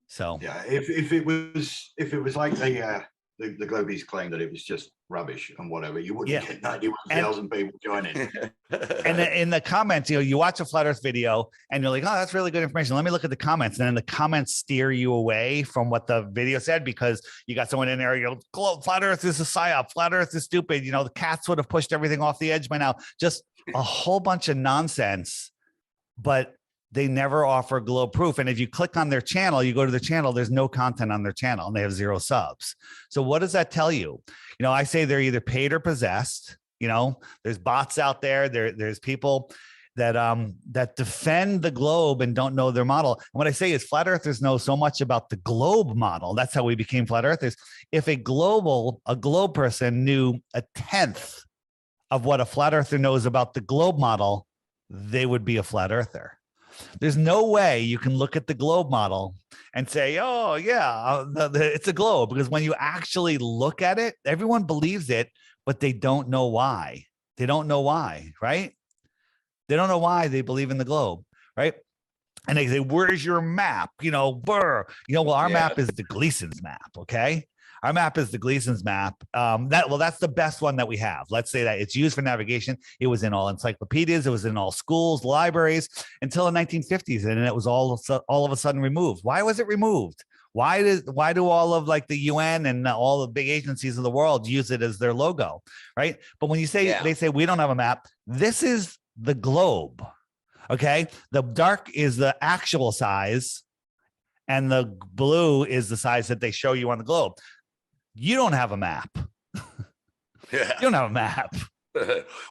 So yeah, if it was like the Globies claim that it was just rubbish and whatever, you wouldn't get 91,000 people joining. And in the comments, you watch a flat earth video and you're like, oh, that's really good information. Let me look at the comments. And then the comments steer you away from what the video said, because you got someone in there, flat earth is a psyop, flat earth is stupid. The cats would have pushed everything off the edge by now. Just a whole bunch of nonsense, but they never offer globe proof. And if you click on their channel, you go to the channel, there's no content on their channel and they have 0 subs. So what does that tell you? I say they're either paid or possessed. There's bots out there. There's people that defend the globe and don't know their model. And what I say is flat earthers know so much about the globe model. That's how we became flat earthers. If a globe person knew 1/10 of what a flat earther knows about the globe model, they would be a flat earther. There's no way you can look at the globe model and say, oh, yeah, it's a globe. Because when you actually look at it, everyone believes it, but they don't know why. They don't know why, right? They don't know why they believe in the globe, right? And they say, where's your map? Well, our map is the Gleason's map, okay? Our map is the Gleason's map. That's the best one that we have. Let's say that it's used for navigation. It was in all encyclopedias. It was in all schools, libraries until the 1950s. And then it was all of a sudden removed. Why was it removed? Why do all of the UN and all the big agencies of the world use it as their logo, right? But when you say, they say we don't have a map, this is the globe, okay? The dark is the actual size and the blue is the size that they show you on the globe. You don't have a map. You don't have a map.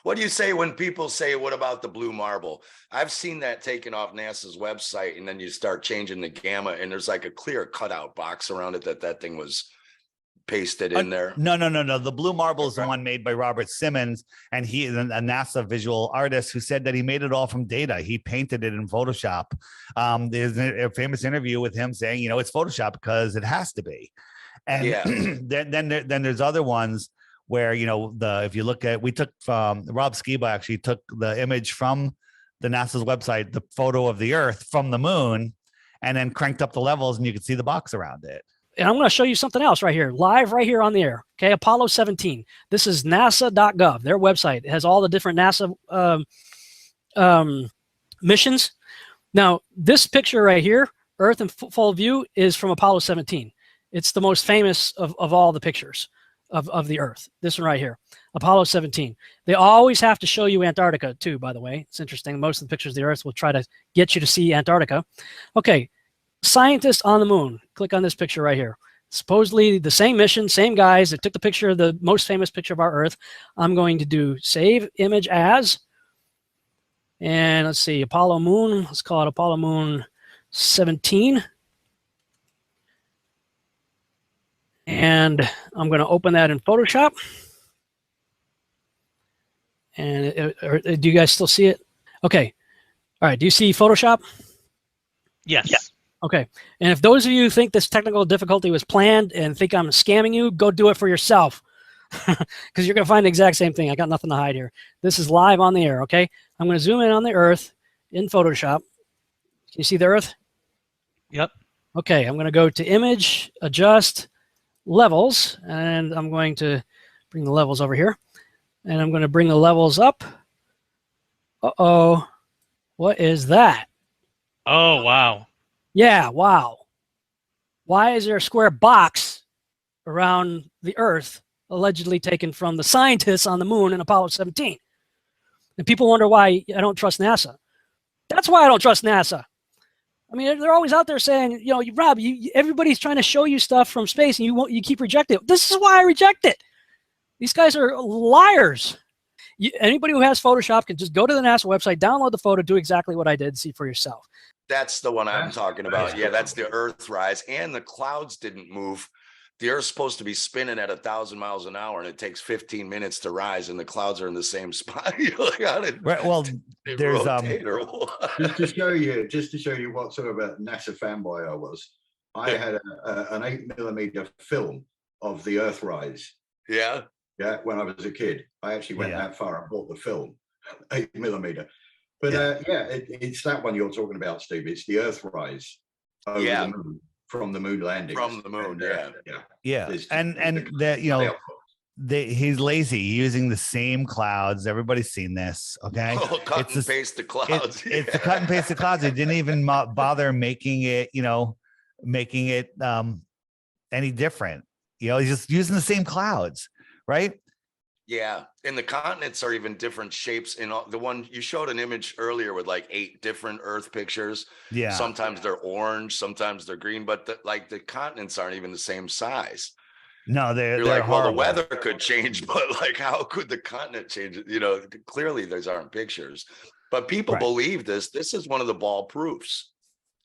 What do you say when people say, what about the blue marble? I've seen that taken off NASA's website, and then you start changing the gamma and there's like a clear cutout box around it that thing was pasted in there. No. The blue marble is the one made by Robert Simmons, and he is a NASA visual artist who said that he made it all from data. He painted it in Photoshop. There's a famous interview with him saying, it's Photoshop because it has to be. And then there's other ones where, if you look at, we took Rob Skiba actually took the image from the NASA's website, the photo of the Earth from the moon, and then cranked up the levels and you could see the box around it. And I'm going to show you something else right here, live right here on the air. Okay, Apollo 17. This is nasa.gov, their website. It has all the different NASA missions. Now, this picture right here, Earth in full view, is from Apollo 17. It's the most famous of all the pictures of the Earth. This one right here, Apollo 17. They always have to show you Antarctica too, by the way. It's interesting. Most of the pictures of the Earth will try to get you to see Antarctica. Okay, scientists on the moon. Click on this picture right here. Supposedly the same mission, same guys that took the picture of the most famous picture of our Earth. I'm going to do save image as. And let's see, Apollo moon. Let's call it Apollo moon 17. And I'm going to open that in Photoshop. And do you guys still see it? Okay. All right. Do you see Photoshop? Yes. Yeah. Okay. And if those of you think this technical difficulty was planned and think I'm scamming you, go do it for yourself. because you're going to find the exact same thing. I got nothing to hide here. This is live on the air, okay? I'm going to zoom in on the Earth in Photoshop. Can you see the Earth? Yep. Okay, I'm going to go to Image, Adjust, Levels, and I'm going to bring the levels over here. And I'm going to bring the levels up. Uh-oh. What is that? Oh, wow. Yeah, wow. Why is there a square box around the Earth allegedly taken from the scientists on the moon in Apollo 17? And people wonder why I don't trust NASA. That's why I don't trust NASA. I mean, they're always out there saying, you know, Rob, everybody's trying to show you stuff from space, and you keep rejecting it. This is why I reject it. These guys are liars. Anybody who has Photoshop can just go to the NASA website, download the photo, do exactly what I did, see for yourself. That's the one I'm talking about. Yeah, that's the Earth rise, and the clouds didn't move. The Earth's supposed to be spinning at 1,000 miles an hour, and it takes 15 minutes to rise, and the clouds are in the same spot. You're like, how did Right. Well, it there's rotate or what? Just to show you what sort of a NASA fanboy I was. I had an 8mm film of the Earthrise. Yeah. Yeah, when I was a kid, I actually went Yeah. that far and bought the film, 8mm. But Yeah. it's that one you're talking about, Steve. It's the Earthrise over Yeah. the moon, from the moon landing. From the moon, yeah. Yeah. There's- And there's- that, you know, he's lazy using the same clouds. Everybody's seen this. Okay. Oh, cut and It's paste the clouds. It's the cut and paste the clouds. It didn't even bother making it, you know, making it any different. You know, he's just using the same clouds, right? Yeah, and the continents are even different shapes. In the one you showed an image earlier with like 8 different Earth pictures. Yeah. Sometimes they're orange, sometimes they're green, but the continents aren't even the same size. No, they're You're like, well, horrible. the weather could change, but like, how could the continent change? You know, clearly those aren't pictures, but people Right. believe this. This is one of the ball proofs.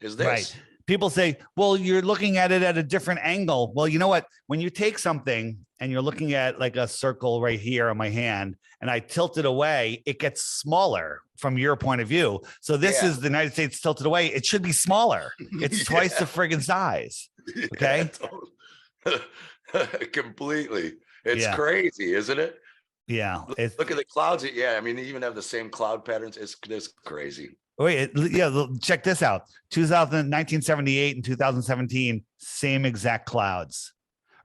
Is this Right. People say, well, you're looking at it at a different angle. Well, you know what? When you take something and you're looking at like a circle right here on my hand and I tilt it away, it gets smaller from your point of view. So this Yeah. is the United States tilted away. It should be smaller. It's twice the friggin' size. Okay. Yeah, completely. It's Yeah. crazy, isn't it? Yeah. It's, Look at the clouds. Yeah, I mean, they even have the same cloud patterns. It's crazy. wait, check this out. 1978 and 2017, same exact clouds,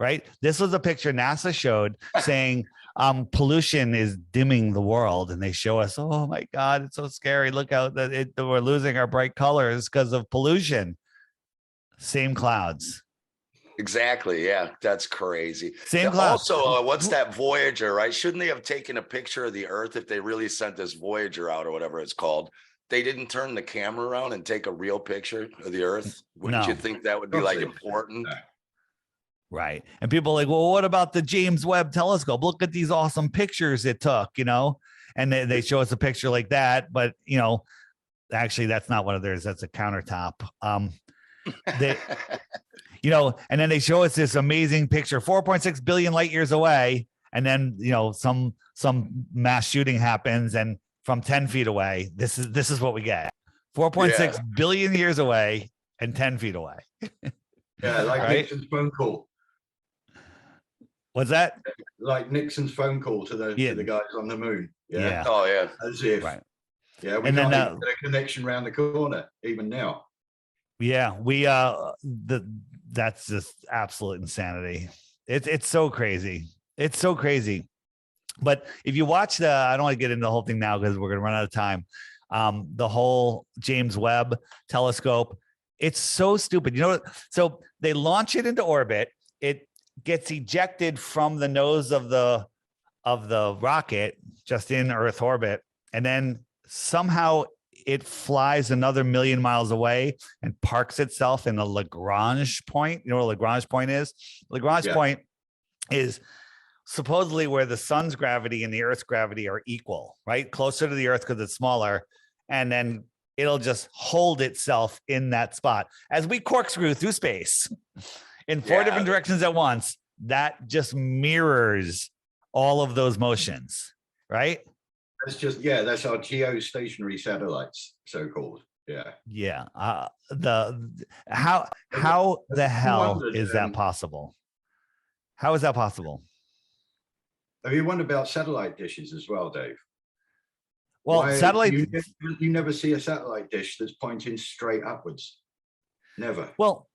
right? This was a picture NASA showed saying pollution is dimming the world. And they show us, oh my God, it's so scary. Look out that we're losing our bright colors because of pollution. Same clouds. Exactly. Yeah, that's crazy. Same clouds. Also, what's that Voyager, right? Shouldn't they have taken a picture of the Earth if they really sent this Voyager out or whatever it's called? They didn't turn the camera around and take a real picture of the Earth. Wouldn't No. you think that would be like important? Right. And people are like, well, what about the James Webb telescope? Look at these awesome pictures it took, you know? And they show us a picture like that, but you know, actually that's not one of theirs. That's a countertop. They, you know, and then they show us this amazing picture, 4.6 billion light years away. And then, you know, some mass shooting happens and from 10 feet away, this is what we get. 4.6 billion years away and 10 feet away. Yeah, like Right? Nixon's phone call. What's that? Like Nixon's phone call to the guys on the moon. Yeah. Oh, yeah. As if. Right. Yeah, we And can't then, even get a connection around the corner, even now. Yeah, that's just absolute insanity. It's so crazy. It's so crazy. But if you watch I don't want to get into the whole thing now because we're gonna run out of time. The whole James Webb telescope, it's so stupid. You know what? So they launch it into orbit, it gets ejected from the nose of the rocket just in Earth orbit, and then somehow it flies another 1,000,000 miles away and parks itself in a Lagrange point. You know what a Lagrange point is? Lagrange point is supposedly where the sun's gravity and the Earth's gravity are equal, right? Closer to the Earth because it's smaller. And then it'll just hold itself in that spot. As we corkscrew through space in 4 different directions at once, that just mirrors all of those motions, right? That's just, that's our geostationary satellites, so-called. Yeah. Yeah. How the hell is that possible? How is that possible? Have you wondered about satellite dishes as well, Dave? Well, Why satellite. you never see a satellite dish that's pointing straight upwards. Never. Well,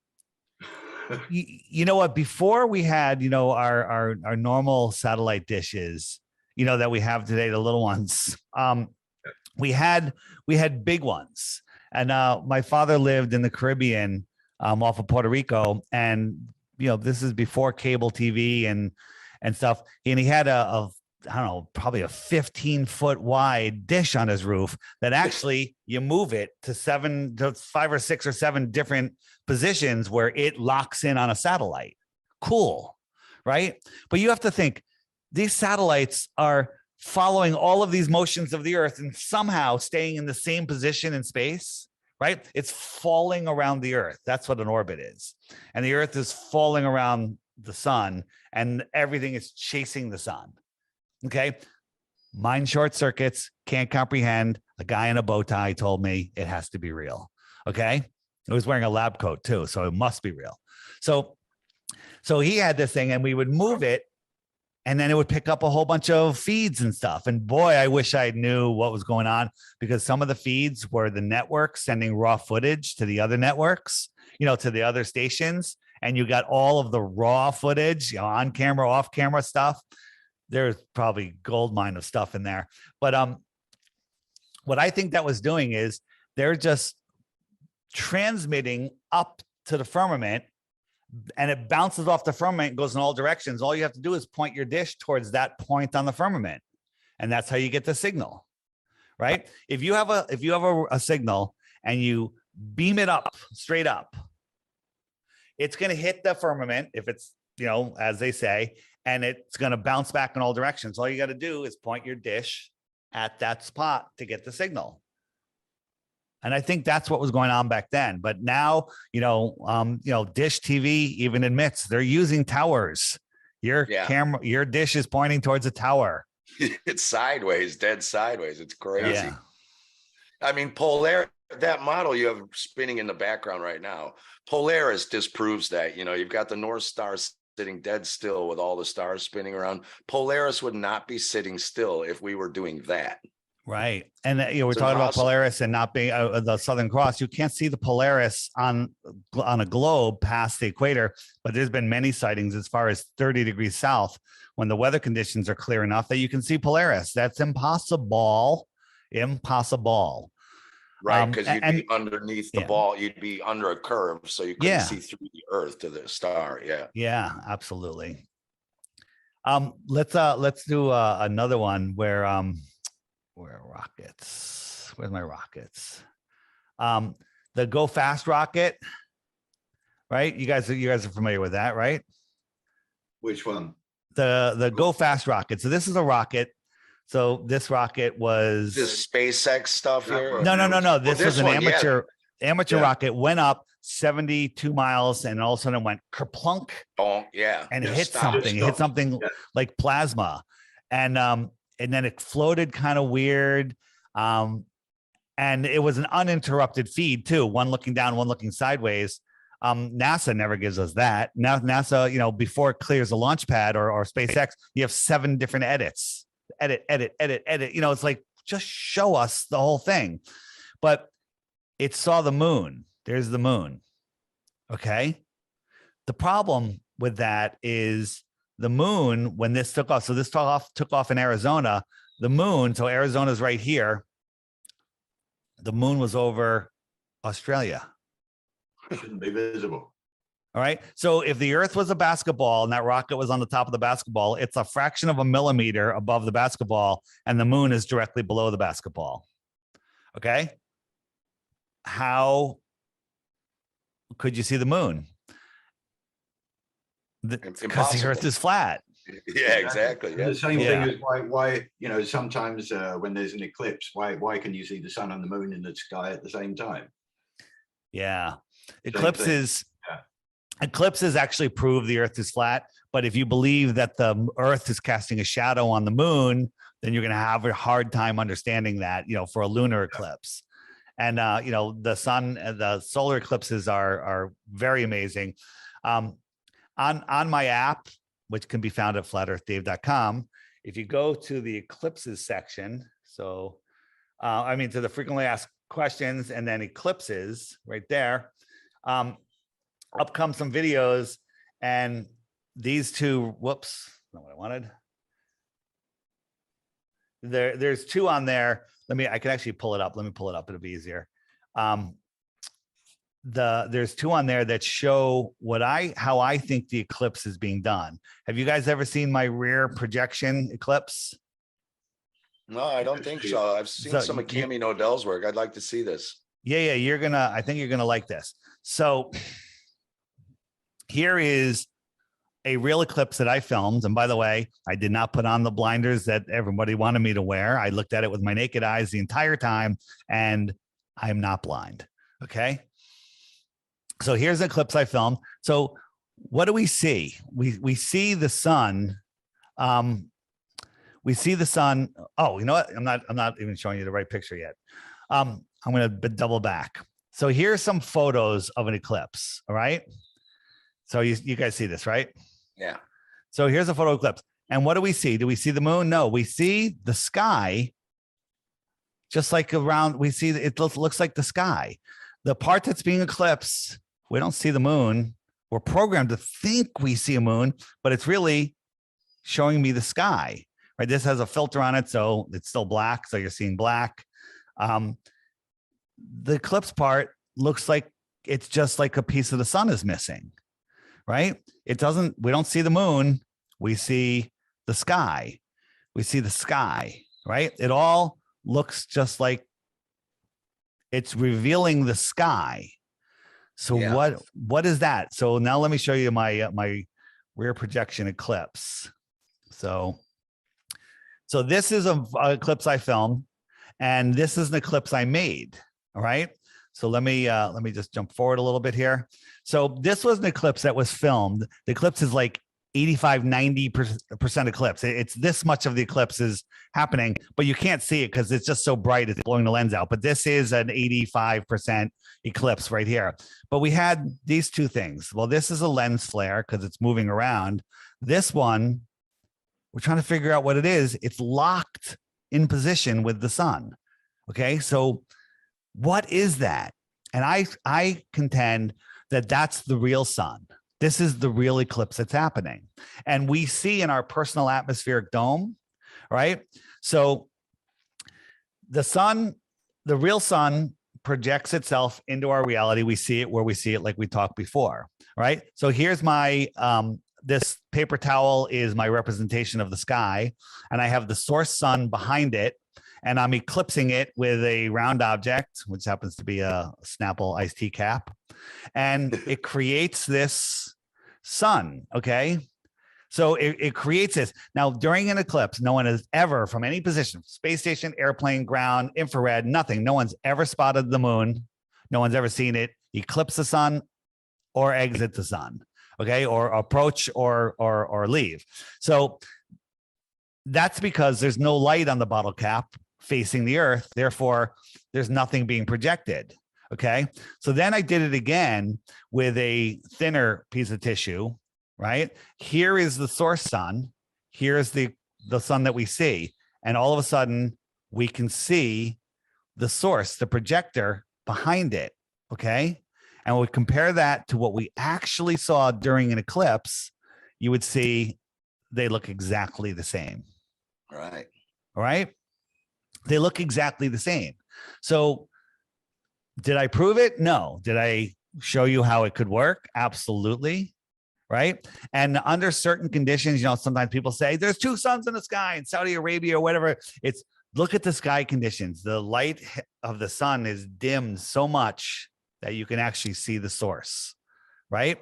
you know what? Before we had, our normal satellite dishes, that we have today, the little ones. We had big ones, and my father lived in the Caribbean, off of Puerto Rico, and this is before cable TV and stuff. And he had a I don't know, probably a 15-foot wide dish on his roof that actually you move it to 5 or 6 or 7 different positions where it locks in on a satellite. Cool, right? But you have to think these satellites are following all of these motions of the Earth and somehow staying in the same position in space, right? It's falling around the Earth. That's what an orbit is. And the Earth is falling around the sun, and everything is chasing the sun. Okay. Mind short circuits, can't comprehend. A guy in a bow tie told me it has to be real. Okay. He was wearing a lab coat too, so it must be real. So he had this thing, and we would move it, and then it would pick up a whole bunch of feeds and stuff. And boy, I wish I knew what was going on, because some of the feeds were the network sending raw footage to the other networks, to the other stations. And you got all of the raw footage, on camera, off camera stuff. There's probably gold mine of stuff in there. But what I think that was doing is they're just transmitting up to the firmament, and it bounces off the firmament and goes in all directions. All you have to do is point your dish towards that point on the firmament, and that's how you get the signal, right? If you have a signal and you beam it up straight up, it's going to hit the firmament if it's, as they say, and it's going to bounce back in all directions. All you got to do is point your dish at that spot to get the signal. And I think that's what was going on back then. But now, Dish TV even admits they're using towers. Your camera, your dish is pointing towards a tower. It's sideways, dead sideways. It's crazy. Yeah. I mean, Polaris, that model you have spinning in the background right now, Polaris disproves that. You've got the North Star sitting dead still with all the stars spinning around. Polaris would not be sitting still if we were doing that. Right. And we're talking about Polaris and not being the Southern Cross. You can't see the Polaris on a globe past the equator, but there's been many sightings as far as 30 degrees south when the weather conditions are clear enough that you can see Polaris. That's impossible. Right, because you'd be underneath the ball, you'd be under a curve, so you couldn't see through the Earth to the star. Yeah, absolutely. Let's do another one where rockets. Where's my rockets? The Go Fast rocket, right? You guys are familiar with that, right? Which one? The Go Fast rocket. So this is a rocket. So this rocket was this SpaceX stuff here. No. This was an amateur rocket. Went up 72 miles, and all of a sudden it went kerplunk. Oh yeah, and hit something like plasma, and then it floated kind of weird. And it was an uninterrupted feed too. One looking down, one looking sideways. NASA never gives us that. Now NASA, before it clears the launch pad or SpaceX, you have 7 different edits. Edit. It's like, just show us the whole thing. But it saw the moon. There's the moon. Okay. The problem with that is the moon, when this took off, so this took off in Arizona, the moon, so Arizona's right here. The moon was over Australia. Shouldn't be visible. All right. So if the Earth was a basketball and that rocket was on the top of the basketball, it's a fraction of a millimeter above the basketball, and the moon is directly below the basketball. Okay. How could you see the moon? Because the Earth is flat. Yeah, exactly. Yeah. The same thing is why sometimes when there's an eclipse, why can you see the sun and the moon in the sky at the same time? Yeah. Eclipses actually prove the Earth is flat. But if you believe that the Earth is casting a shadow on the moon, then you're going to have a hard time understanding that, for a lunar eclipse. And, the sun, the solar eclipses are very amazing. On my app, which can be found at flatearthdave.com, if you go to the eclipses section, so I mean to the frequently asked questions and then eclipses right there, up come some videos, and these two, whoops, not what I wanted. There's two on there. I can actually pull it up. Let me pull it up. It'll be easier. There's two on there that show how I think the eclipse is being done. Have you guys ever seen my rear projection eclipse? No, I don't think so. I've seen some of Cami Nodell's work. I'd like to see this. Yeah, I think you're gonna like this. So here is a real eclipse that I filmed. And by the way, I did not put on the blinders that everybody wanted me to wear. I looked at it with my naked eyes the entire time, and I'm not blind. Okay. So here's an eclipse I filmed. So what do we see? We see the sun. We see the sun. Oh, you know what? I'm not even showing you the right picture yet. I'm going to double back. So here's some photos of an eclipse. All right. So you guys see this, right? Yeah. So here's a photo eclipse. And what do we see? Do we see the moon? No, we see the sky. Just like around, we see it looks like the sky. The part that's being eclipsed, we don't see the moon. We're programmed to think we see a moon, but it's really showing me the sky, right? This has a filter on it, so it's still black. So you're seeing black. The eclipse part looks like it's just like a piece of the sun is missing, right? We don't see the moon. We see the sky. We see the sky, right? It all looks just like it's revealing the sky. So yeah. What is that? So now let me show you my rear projection eclipse. So this is an eclipse I filmed, and this is an eclipse I made. All right. So let me just jump forward a little bit here. So this was an eclipse that was filmed. The eclipse is like 85-90% eclipse. It's this much of the eclipse is happening, but you can't see it because it's just so bright, it's blowing the lens out. But this is an 85% eclipse right here. But we had these two things. Well, this is a lens flare because it's moving around. This one, we're trying to figure out what it is. It's locked in position with the sun. Okay, so what is that? And I contend that that's the real sun. This is the real eclipse that's happening. And we see in our personal atmospheric dome, right? So the sun, the real sun projects itself into our reality. We see it where we see it, like we talked before, right? So here's my, this paper towel is my representation of the sky, and I have the source sun behind it, and I'm eclipsing it with a round object, which happens to be a Snapple iced tea cap. And it creates this sun, okay? So it creates this. Now, during an eclipse, no one has ever, from any position, space station, airplane, ground, infrared, nothing, no one's ever spotted the moon. No one's ever seen it eclipse the sun or exit the sun, okay? Or approach or leave. So that's because there's no light on the bottle cap facing the earth. Therefore, there's nothing being projected. Okay. So then I did it again with a thinner piece of tissue, right? Here is the source sun. Here's the sun that we see. And all of a sudden we can see the source, the projector behind it. Okay. And we compare that to what we actually saw during an eclipse, you would see they look exactly the same. Right. All right. They look exactly the same. So did I prove it? No. Did I show you how it could work? Absolutely. Right. And under certain conditions, sometimes people say there's two suns in the sky in Saudi Arabia or whatever. It's look at the sky conditions. The light of the sun is dimmed so much that you can actually see the source. Right.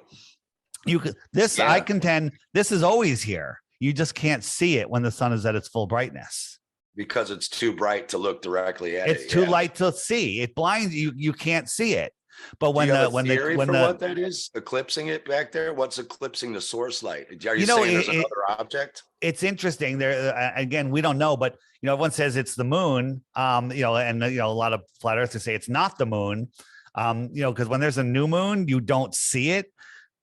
I contend this is always here. You just can't see it when the sun is at its full brightness. Because it's too bright to look directly at it's too light to see. It blinds you. You can't see it. But when what that is, eclipsing it back there, what's eclipsing the source light? Are you saying there's another object? It's interesting. There again, we don't know, but everyone says it's the moon. And a lot of flat earthers say it's not the moon. Because when there's a new moon, you don't see it.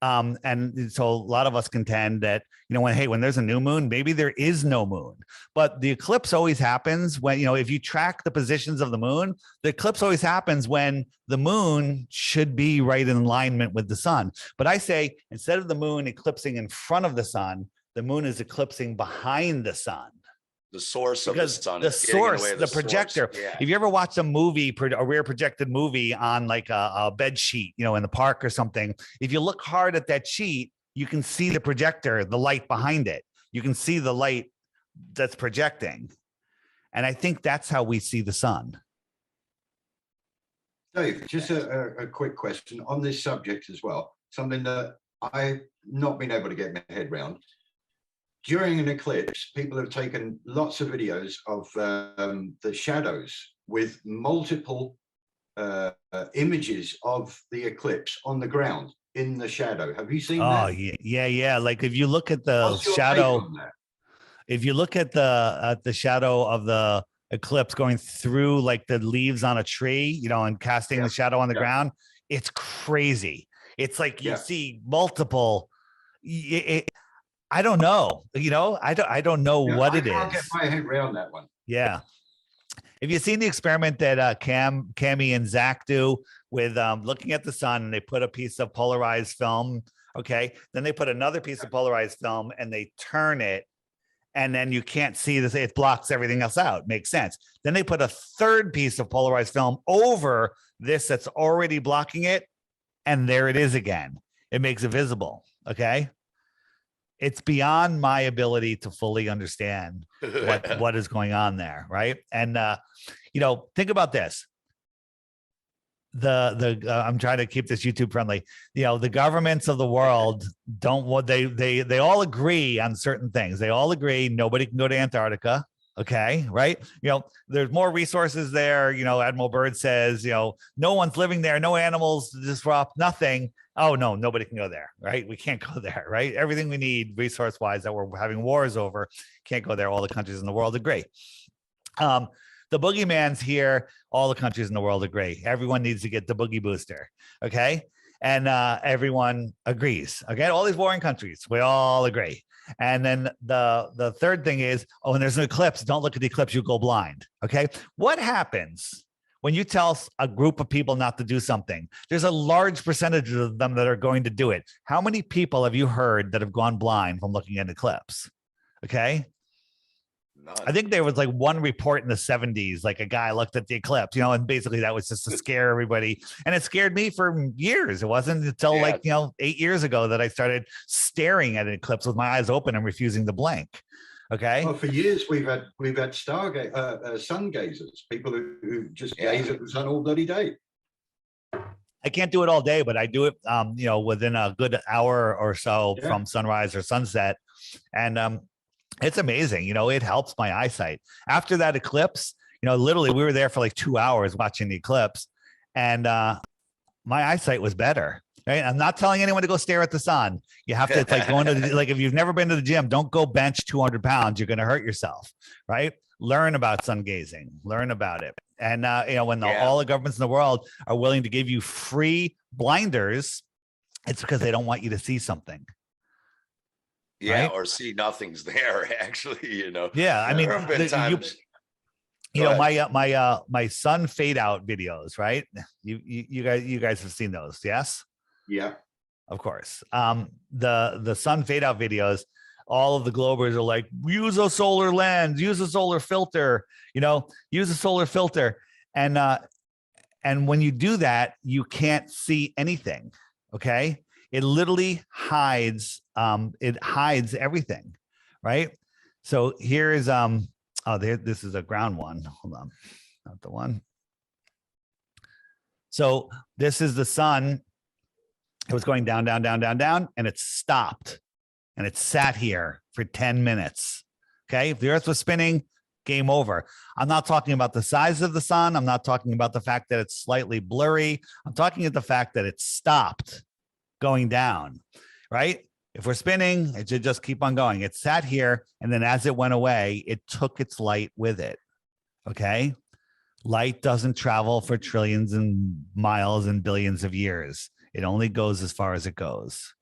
And so a lot of us contend that, when there's a new moon, maybe there is no moon. But the eclipse always happens when, if you track the positions of the moon, the eclipse always happens when the moon should be right in alignment with the sun. But I say, instead of the moon eclipsing in front of the sun, the moon is eclipsing behind the sun. The source of the sun. The source, the projector. Yeah. If you ever watched a movie, a rear projected movie on like a bed sheet, in the park or something, if you look hard at that sheet, you can see the projector, the light behind it. You can see the light that's projecting. And I think that's how we see the sun. Dave, just a quick question on this subject as well. Something that I've not been able to get my head around. During an eclipse, people have taken lots of videos of the shadows with multiple images of the eclipse on the ground in the shadow. Have you seen that? Oh, yeah. Like if you look at the shadow, if you look at the shadow of the eclipse going through like the leaves on a tree, and casting the shadow on the ground, it's crazy. It's like you see multiple. I don't know. I don't know what it is. I can't get my head around that one. Yeah. Have you seen the experiment that Cami and Zach do with looking at the sun, and they put a piece of polarized film? Okay. Then they put another piece of polarized film and they turn it, and then you can't see this. It blocks everything else out. Makes sense. Then they put a third piece of polarized film over this that's already blocking it. And there it is again. It makes it visible. Okay. It's beyond my ability to fully understand what is going on there, right? And think about this. I'm trying to keep this YouTube friendly. The governments of the world they all agree on certain things. They all agree nobody can go to Antarctica. Okay, right? There's more resources there. Admiral Byrd says, no one's living there, no animals to disrupt, nothing. Oh, no, nobody can go there, right? We can't go there, right? Everything we need resource-wise that we're having wars over, can't go there. All the countries in the world agree. The boogeyman's here. All the countries in the world agree. Everyone needs to get the boogie booster, okay? And everyone agrees, okay? All these warring countries, we all agree. And then the third thing is, when there's an eclipse, don't look at the eclipse, you go blind, okay? What happens when you tell a group of people not to do something? There's a large percentage of them that are going to do it. How many people have you heard that have gone blind from looking at an eclipse? Okay. None. I think there was like one report in the 70s, like a guy looked at the eclipse, and basically that was just to scare everybody. And it scared me for years. It wasn't until 8 years ago that I started staring at an eclipse with my eyes open and refusing to blink. Okay. Well, for years we've had sun gazers, people who just gaze at the sun all bloody day. I can't do it all day, but I do it, within a good hour or so from sunrise or sunset, and it's amazing. It helps my eyesight. After that eclipse, literally we were there for like 2 hours watching the eclipse, and my eyesight was better. Right? I'm not telling anyone to go stare at the sun. You have to, it's like going to like, if you've never been to the gym, don't go bench 200 pounds. You're going to hurt yourself, right? Learn about sun gazing, learn about it. And, when all the governments in the world are willing to give you free blinders, it's because they don't want you to see something. Yeah. Right? Or see nothing's there actually, Yeah. I mean, my sun fade out videos, right? You guys have seen those. Yes. Yeah, of course. The sun fade out videos, all of the Globers are like, use a solar lens, use a solar filter, use a solar filter. And when you do that, you can't see anything. Okay. It literally hides, everything. Right. So here is, this is a ground one. Hold on. Not the one. So this is the sun. It was going down, down, down, down, down, and it stopped. And it sat here for 10 minutes. Okay. If the earth was spinning, game over. I'm not talking about the size of the sun. I'm not talking about the fact that it's slightly blurry. I'm talking about the fact that it stopped going down, right? If we're spinning, it should just keep on going. It sat here, and then as it went away, it took its light with it. Okay. Light doesn't travel for trillions and miles and billions of years. It only goes as far as it goes.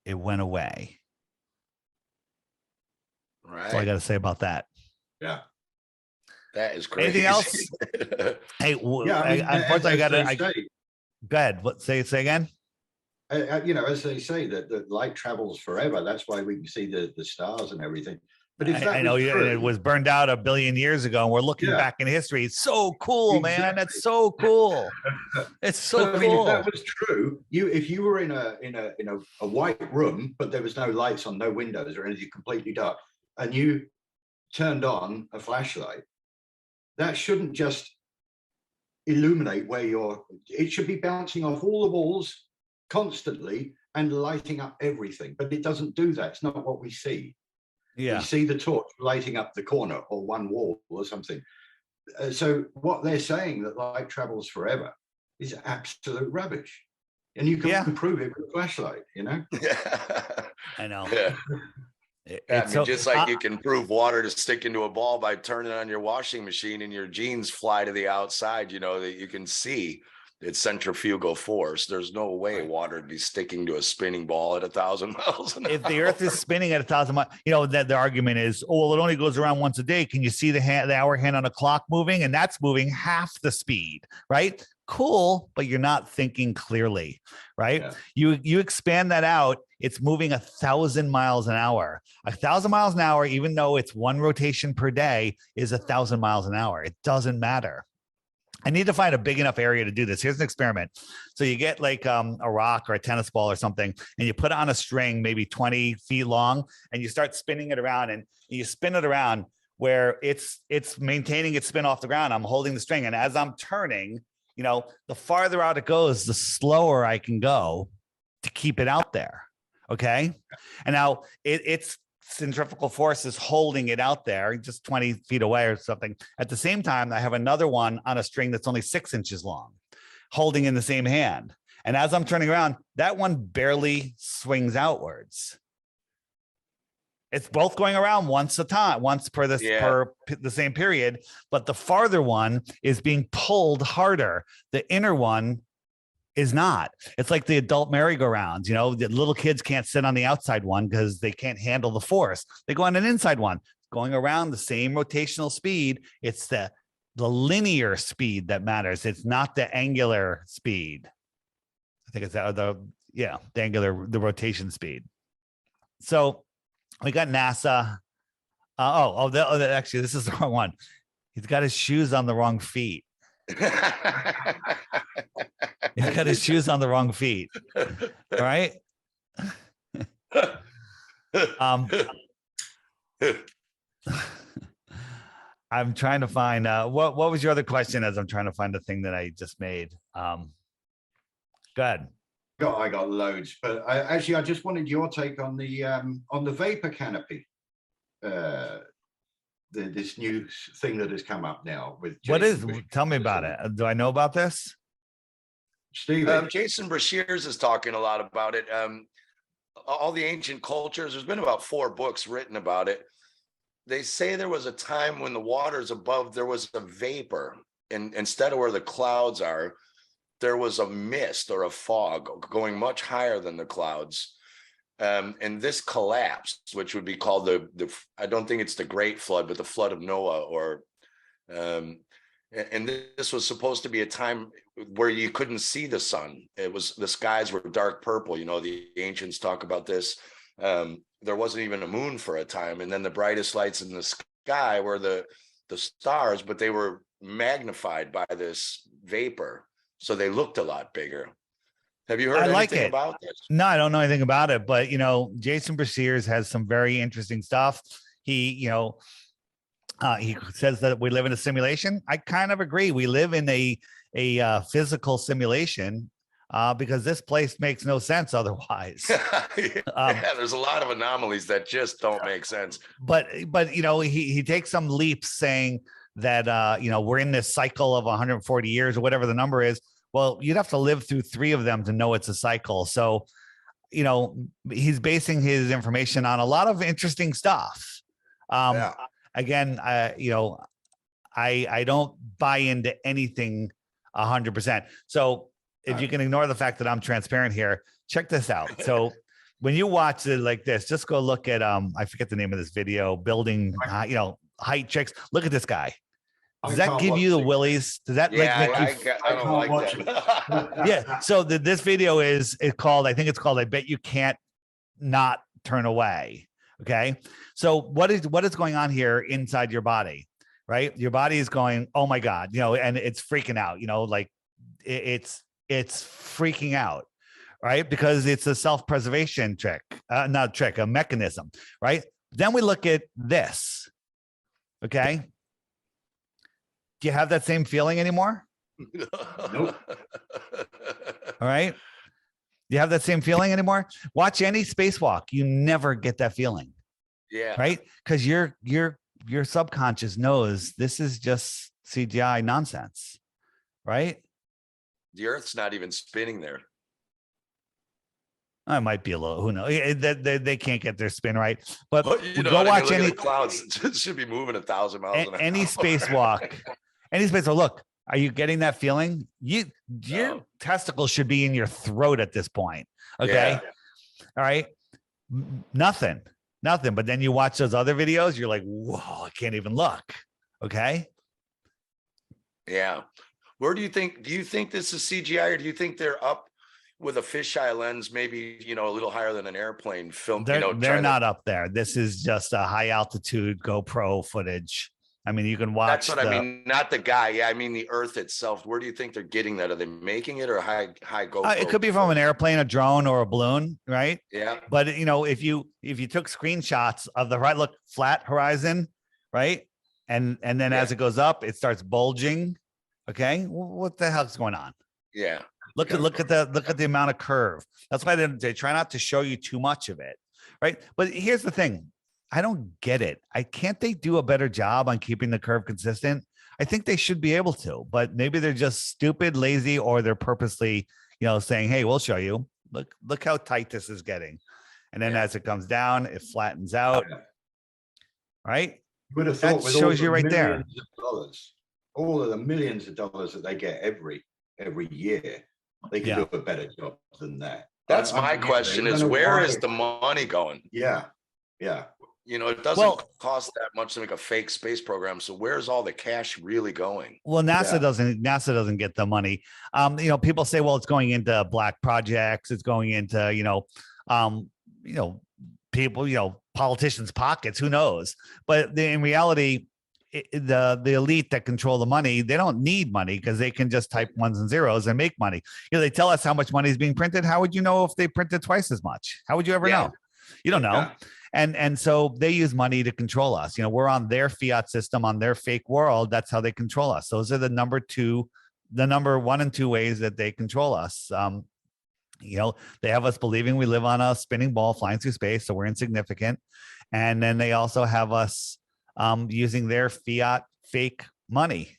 it went away. Right. That's all I got to say about that. Yeah. That is crazy. Anything else? Hey, Yeah. I mean, unfortunately, I got to. Go ahead. What? Say again. You know, as they say that light travels forever. That's why we can see the stars and everything. But if that I know was true, it was burned out 1 billion years ago, and we're looking Yeah. back in history. It's so cool, man. Exactly. That's so cool. It's so But, I mean, cool. if that was true, if you were in a white room, but there was no lights on, no windows or anything, completely dark, and you turned on a flashlight, that shouldn't just illuminate where you're. It should be bouncing off all the walls constantly and lighting up everything. But it doesn't do that. It's not what we see. Yeah. We see the torch lighting up the corner or one wall or something. So what they're saying, that light travels forever, is absolute rubbish. And you can prove it with a flashlight, you know? I know. Yeah. I mean, so, just like you can prove water to stick into a ball by turning on your washing machine and your jeans fly to the outside, you know, that you can see its centrifugal force. There's no way water would be sticking to a spinning ball at 1,000 miles an hour. If the earth is spinning at 1,000 miles, you know, that the argument is, oh, well, it only goes around once a day. Can you see the hour hand on a clock moving? And that's moving half the speed, right? Cool, but you're not thinking clearly, right? Yeah. You expand that out, it's moving 1,000 miles an hour. 1,000 miles an hour, even though it's one rotation per day, is 1,000 miles an hour. It doesn't matter. I need to find a big enough area to do this. Here's an experiment. So you get like a rock or a tennis ball or something, and you put it on a string, maybe 20 feet long, and you start spinning it around, and you spin it around where it's maintaining its spin off the ground. I'm holding the string, and as I'm turning, you know, the farther out it goes, the slower I can go to keep it out there. Okay. And now it's centrifugal force is holding it out there just 20 feet away or something. At the same time, I have another one on a string that's only 6 inches long, holding in the same hand. And as I'm turning around, that one barely swings outwards. It's both going around once per the same period, but the farther one is being pulled harder. The inner one is not. It's like the adult merry-go-rounds. You know, the little kids can't sit on the outside one because they can't handle the force. They go on an inside one, going around the same rotational speed. It's the linear speed that matters. It's not the angular speed. I think it's the rotation speed. So we got NASA. Actually, this is the wrong one. He's got his shoes on the wrong feet. He's got his shoes on the wrong feet. All right. I'm trying to find what was your other question as I'm trying to find the thing that I just made. Go ahead. I got loads, but I just wanted your take on the vapor canopy. This new thing that has come up now with tell me about it. Do I know about this? Steve? Jason Brashears is talking a lot about it. All the ancient cultures, there's been about 4 books written about it. They say there was a time when the water's above, there was a vapor, and instead of where the clouds are, there was a mist or a fog going much higher than the clouds. And this collapsed, which would be called the I don't think it's the Great Flood, but the flood of Noah, or and this was supposed to be a time where you couldn't see the sun. It was, the skies were dark purple. You know, the ancients talk about this. There wasn't even a moon for a time, and then the brightest lights in the sky were the stars, but they were magnified by this vapor, so they looked a lot bigger. Have you heard anything about this? No, I don't know anything about it, but you know, Jason Brashears has some very interesting stuff. He says that we live in a simulation. I kind of agree. We live in a physical simulation because this place makes no sense otherwise. There's a lot of anomalies that just don't make sense. But you know, he takes some leaps saying that you know, we're in this cycle of 140 years or whatever the number is. Well, you'd have to live through 3 of them to know it's a cycle. So, you know, he's basing his information on a lot of interesting stuff. Again, you know, I don't buy into anything 100%. So if you can ignore the fact that I'm transparent here, check this out. So when you watch it like this, just go look at I forget the name of this video, building height checks. Look at this guy. Does that give you the willies? Does that like make you I don't like that. yeah. So this video is called, I think it's called, I Bet You Can't Not Turn Away. Okay. So what is going on here inside your body, right? Your body is going, oh my God, and it's freaking out, like it's freaking out, right? Because it's a self-preservation trick, not trick, a mechanism, right? Then we look at this. Okay. Do you have that same feeling anymore? Nope. All right. You have that same feeling anymore? Watch any spacewalk. You never get that feeling. Yeah. Right. Because your subconscious knows this is just CGI nonsense. Right. The Earth's not even spinning there. I might be a little, who knows? They can't get their spin right. But go watch any clouds. It should be moving 1,000 miles an hour. Any spacewalk. Any spacewalk. Look, are you getting that feeling? Your testicles should be in your throat at this point. Okay. Yeah. All right. Nothing. But then you watch those other videos, you're like, whoa, I can't even look. Okay. Yeah. Do you think this is CGI, or do you think they're up with a fisheye lens, maybe, a little higher than an airplane film? They're not up there. This is just a high altitude GoPro footage. I mean, you can watch. That's what I mean. Not the guy. Yeah, I mean the Earth itself. Where do you think they're getting that? Are they making it, or high GoPro? It could be from an airplane, a drone, or a balloon, right? Yeah. But if you took screenshots of the right, look, flat horizon, right, and then as it goes up, it starts bulging. Okay, what the hell's going on? Yeah. Look at the amount of curve. That's why they try not to show you too much of it, right? But here's the thing. I don't get it. Can't they do a better job on keeping the curve consistent? I think they should be able to, but maybe they're just stupid, lazy, or they're purposely, saying, hey, we'll show you. Look how tight this is getting. And then as it comes down, it flattens out. Right? Would have thought that shows you right there. All of the millions of dollars that they get every year, they can do a better job than that. That's my question is, where is the money going? Yeah. It doesn't cost that much to make a fake space program. So where's all the cash really going? Well, NASA doesn't get the money. People say, well, it's going into black projects. It's going into, people, politicians' pockets, who knows? But in reality, the elite that control the money, they don't need money because they can just type ones and zeros and make money. They tell us how much money is being printed. How would you know if they printed twice as much? How would you ever know? You don't know. Yeah. And so they use money to control us. We're on their fiat system, on their fake world. That's how they control us. Those are the number one and two ways that they control us. They have us believing we live on a spinning ball flying through space, so we're insignificant. And then they also have us using their fiat fake money.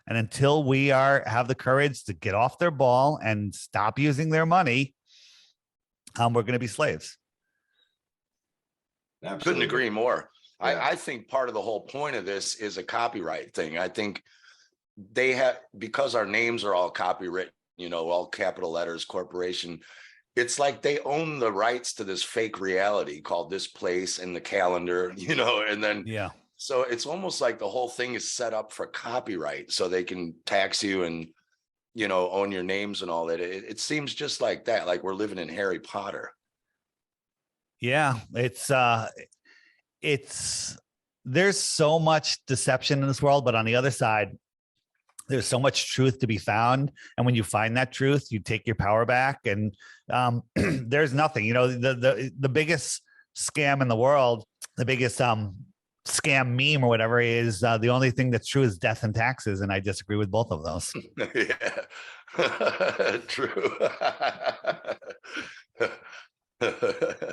And until we have the courage to get off their ball and stop using their money, we're going to be slaves. Absolutely. Couldn't agree more. Yeah. I think part of the whole point of this is a copyright thing. I think because our names are all copywritten, all capital letters, corporation, it's like they own the rights to this fake reality called this place and the calendar, and then, so it's almost like the whole thing is set up for copyright so they can tax you and, own your names and all that. It seems just like that, like we're living in Harry Potter. Yeah, there's so much deception in this world, but on the other side, there's so much truth to be found. And when you find that truth, you take your power back, and there's nothing, the biggest scam in the world, the biggest scam meme or whatever is the only thing that's true is death and taxes. And I disagree with both of those. Yeah, true.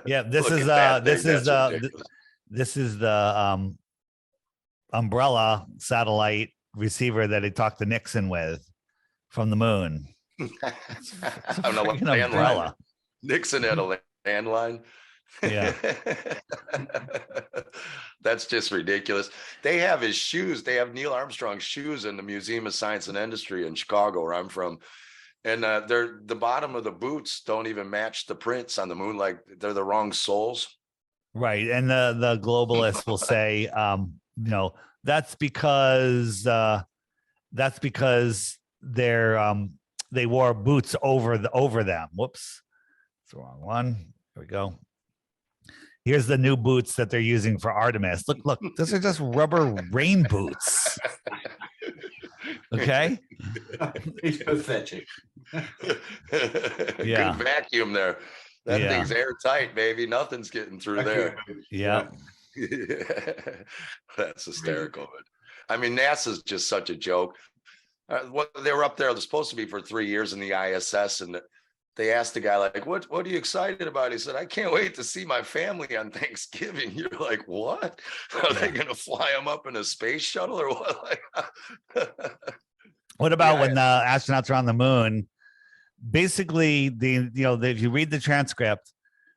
Yeah, this is the umbrella satellite receiver that he talked to Nixon with from the moon. I don't know what umbrella. Nixon had a landline. Yeah. That's just ridiculous. They have his shoes. They have Neil Armstrong's shoes in the Museum of Science and Industry in Chicago, where I'm from. And they're the bottom of the boots don't even match the prints on the moon. Like they're the wrong soles. Right. And the globalists will say, you know, that's because they wore boots over them. Whoops. It's the wrong one. Here we go. Here's the new boots that they're using for Artemis. Look, those are just rubber rain boots. Okay. It's pathetic. Yeah. Good vacuum there. That Yeah. thing's airtight, baby. Nothing's getting through there. Yeah. That's hysterical. But I mean, NASA's just such a joke. What they were up there, they're supposed to be for 3 years in the ISS, and they asked the guy, like, what are you excited about? He said, I can't wait to see my family on Thanksgiving. You're like, what? Are they going to fly them up in a space shuttle or what? Like, what about when the astronauts are on the moon? Basically, if you read the transcript,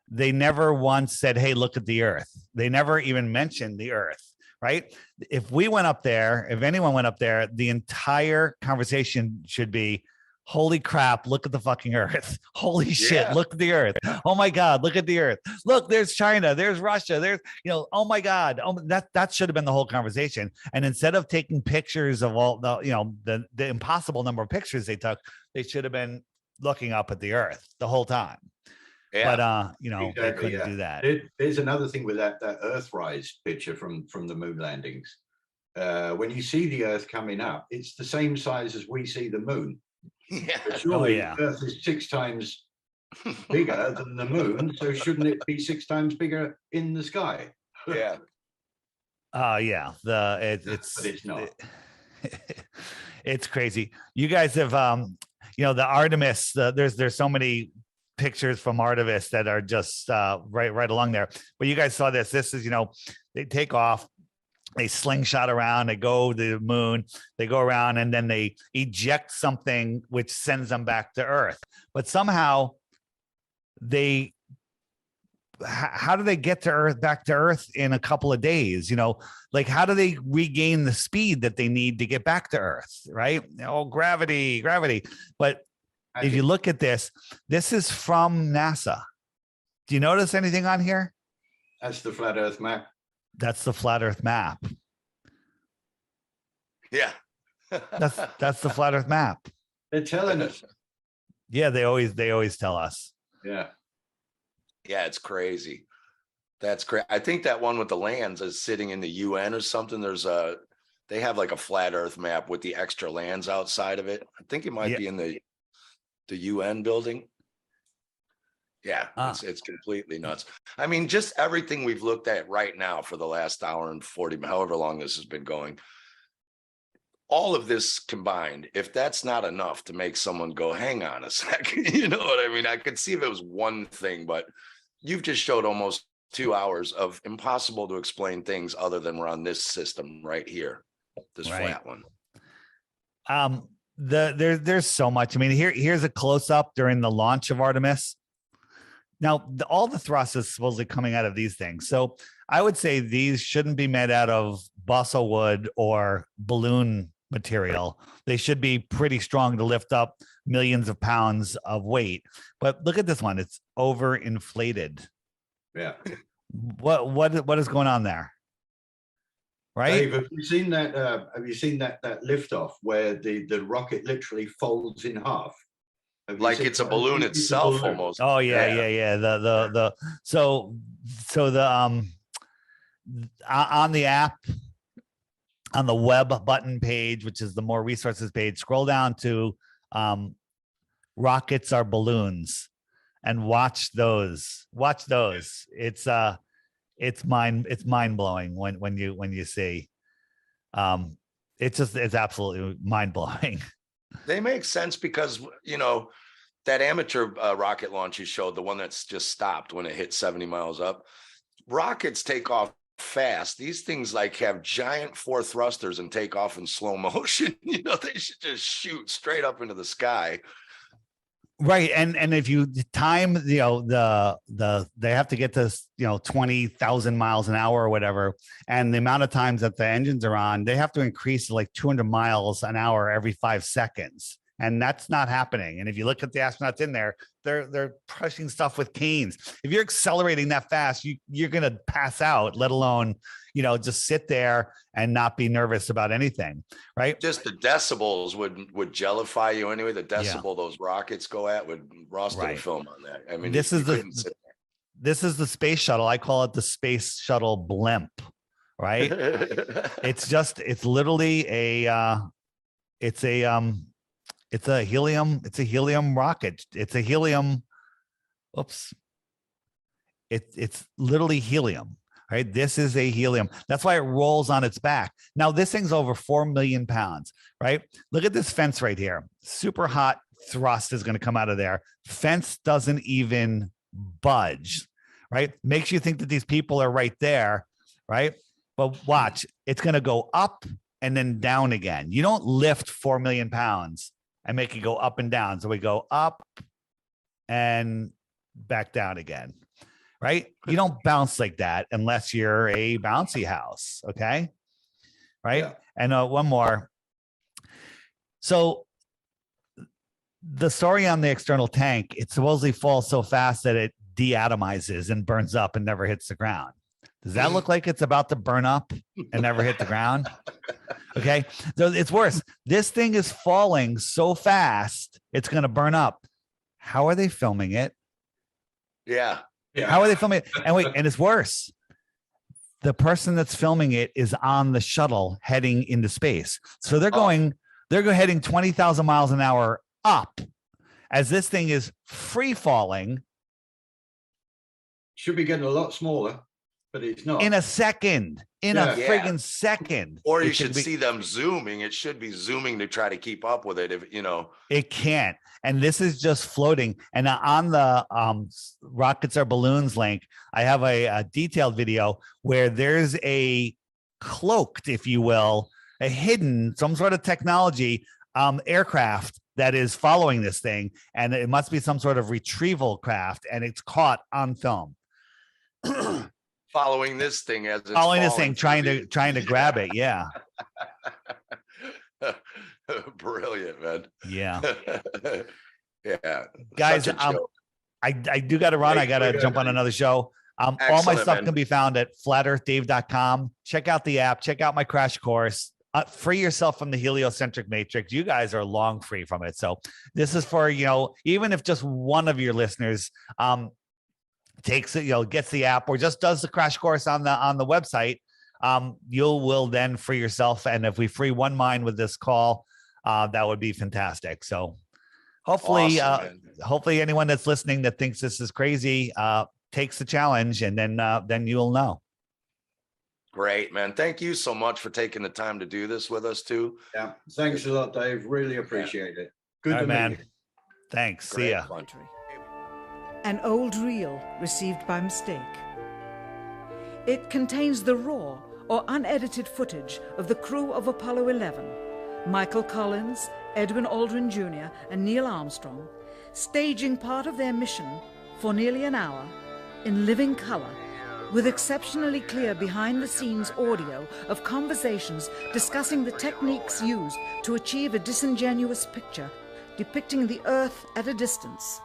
they never once said, hey, look at the Earth. They never even mentioned the Earth, right? If we went up there, if anyone went up there, the entire conversation should be, holy crap, look at the fucking Earth. Holy shit, look at the Earth. Oh my God, look at the Earth. Look, there's China, there's Russia, there's, oh my God. Oh, that should have been the whole conversation. And instead of taking pictures of all the impossible number of pictures they took, they should have been looking up at the Earth the whole time. Yeah. But Exactly, they couldn't do that. There's another thing with that Earthrise picture from the moon landings. When you see the Earth coming up, it's the same size as we see the moon. Yeah. But surely Earth is 6 times bigger than the moon, so shouldn't it be 6 times bigger in the sky? Yeah. Yeah. But it's not. It's crazy. You guys have the Artemis, there's so many pictures from Artemis that are just right along there. But you guys saw this. This is, they take off, they slingshot around, they go to the moon, they go around, and then they eject something which sends them back to Earth. But somehow how do they get to Earth, back to Earth in a couple of days? Like, how do they regain the speed that they need to get back to Earth? Right? Oh, gravity. But if you look at this is from NASA. Do you notice anything on here? That's the flat Earth map. That's the flat Earth map. Yeah. That's the flat Earth map. They're telling us. Yeah, they always tell us. Yeah. Yeah, it's crazy. That's great. I think that one with the lands is sitting in the UN or something. They have like a flat Earth map with the extra lands outside of it. I think it might be in the UN building. Yeah, it's completely nuts. I mean, just everything we've looked at right now for the last hour and 40, however long this has been going, all of this combined, if that's not enough to make someone go, hang on a second, you know what I mean? I could see if it was one thing, but you've just showed almost 2 hours of impossible to explain things other than we're on this system right here, this flat one. There's so much. I mean, here's a close-up during the launch of Artemis. Now, all the thrust is supposedly coming out of these things. So I would say these shouldn't be made out of balsa wood or balloon material. They should be pretty strong to lift up millions of pounds of weight. But look at this one. It's overinflated. Yeah. What is going on there? Right? Dave, have you seen that? Have you seen that liftoff where the rocket literally folds in half? Like it's a balloon itself almost. Oh yeah. So the on the app, on the web button page, which is the more resources page, scroll down to rockets are balloons and watch those. It's mind blowing when you see it's absolutely mind blowing. They make sense because, that amateur rocket launch you showed, the one that's just stopped when it hit 70 miles up, rockets take off fast. These things like have giant 4 thrusters and take off in slow motion. They should just shoot straight up into the sky. Right. And if you time, they have to get to, 20,000 miles an hour or whatever. And the amount of times that the engines are on, they have to increase to like 200 miles an hour every 5 seconds And that's not happening. And if you look at the astronauts in there, they're pushing stuff with canes. If you're accelerating that fast, you're going to pass out, let alone, just sit there and not be nervous about anything, right? Just the decibels would jellify you anyway. The decibel those rockets go at would Ross did a film on that. I mean, this is the space shuttle. I call it the space shuttle blimp, right? it's literally it's a helium rocket. It's literally helium, right? This is a helium. That's why it rolls on its back. Now this thing's over 4 million pounds, right? Look at this fence right here. Super hot thrust is going to come out of there. Fence doesn't even budge, right? Makes you think that these people are right there, right? But watch, it's going to go up and then down again. You don't lift 4 million pounds and make it go up and down. So we go up and back down again, right? You don't bounce like that unless you're a bouncy house, okay? Right? Yeah. And one more. So the story on the external tank, it supposedly falls so fast that it deatomizes and burns up and never hits the ground. Does that look like it's about to burn up and never hit the ground? Okay. So it's worse. This thing is falling so fast, it's going to burn up. How are they filming it? Yeah. How are they filming it? And wait, and it's worse. The person that's filming it is on the shuttle heading into space. So they're heading 20,000 miles an hour up as this thing is free falling. Should be getting a lot smaller. But it's not. In a second, a friggin' second. Or you should see them zooming. It should be zooming to try to keep up with it. If it can't. And this is just floating. And on the Rockets Are Balloons link, I have a detailed video where there's a cloaked, if you will, a hidden, some sort of technology aircraft that is following this thing. And it must be some sort of retrieval craft. And it's caught on film. Following this thing as it's trying to grab it. Yeah. Brilliant, man. Yeah. Yeah. Guys, I do got to run. I got to jump on another show. All my stuff can be found at flatearthDave.com. Check out the app. Check out my crash course. Free yourself from the heliocentric matrix. You guys are long free from it. So this is for, even if just one of your listeners, takes it, gets the app or just does the crash course on the website, you will then free yourself. And if we free one mind with this call, that would be fantastic. So hopefully, hopefully anyone that's listening that thinks this is crazy, takes the challenge, and then you'll know. Great, man. Thank you so much for taking the time to do this with us too. Yeah. Thanks a lot, Dave. Really appreciate it. Good to man. meet you. Thanks. Great. See ya. An old reel received by mistake. It contains the raw or unedited footage of the crew of Apollo 11, Michael Collins, Edwin Aldrin Jr., and Neil Armstrong, staging part of their mission for nearly an hour in living color, with exceptionally clear behind-the-scenes audio of conversations discussing the techniques used to achieve a disingenuous picture depicting the Earth at a distance,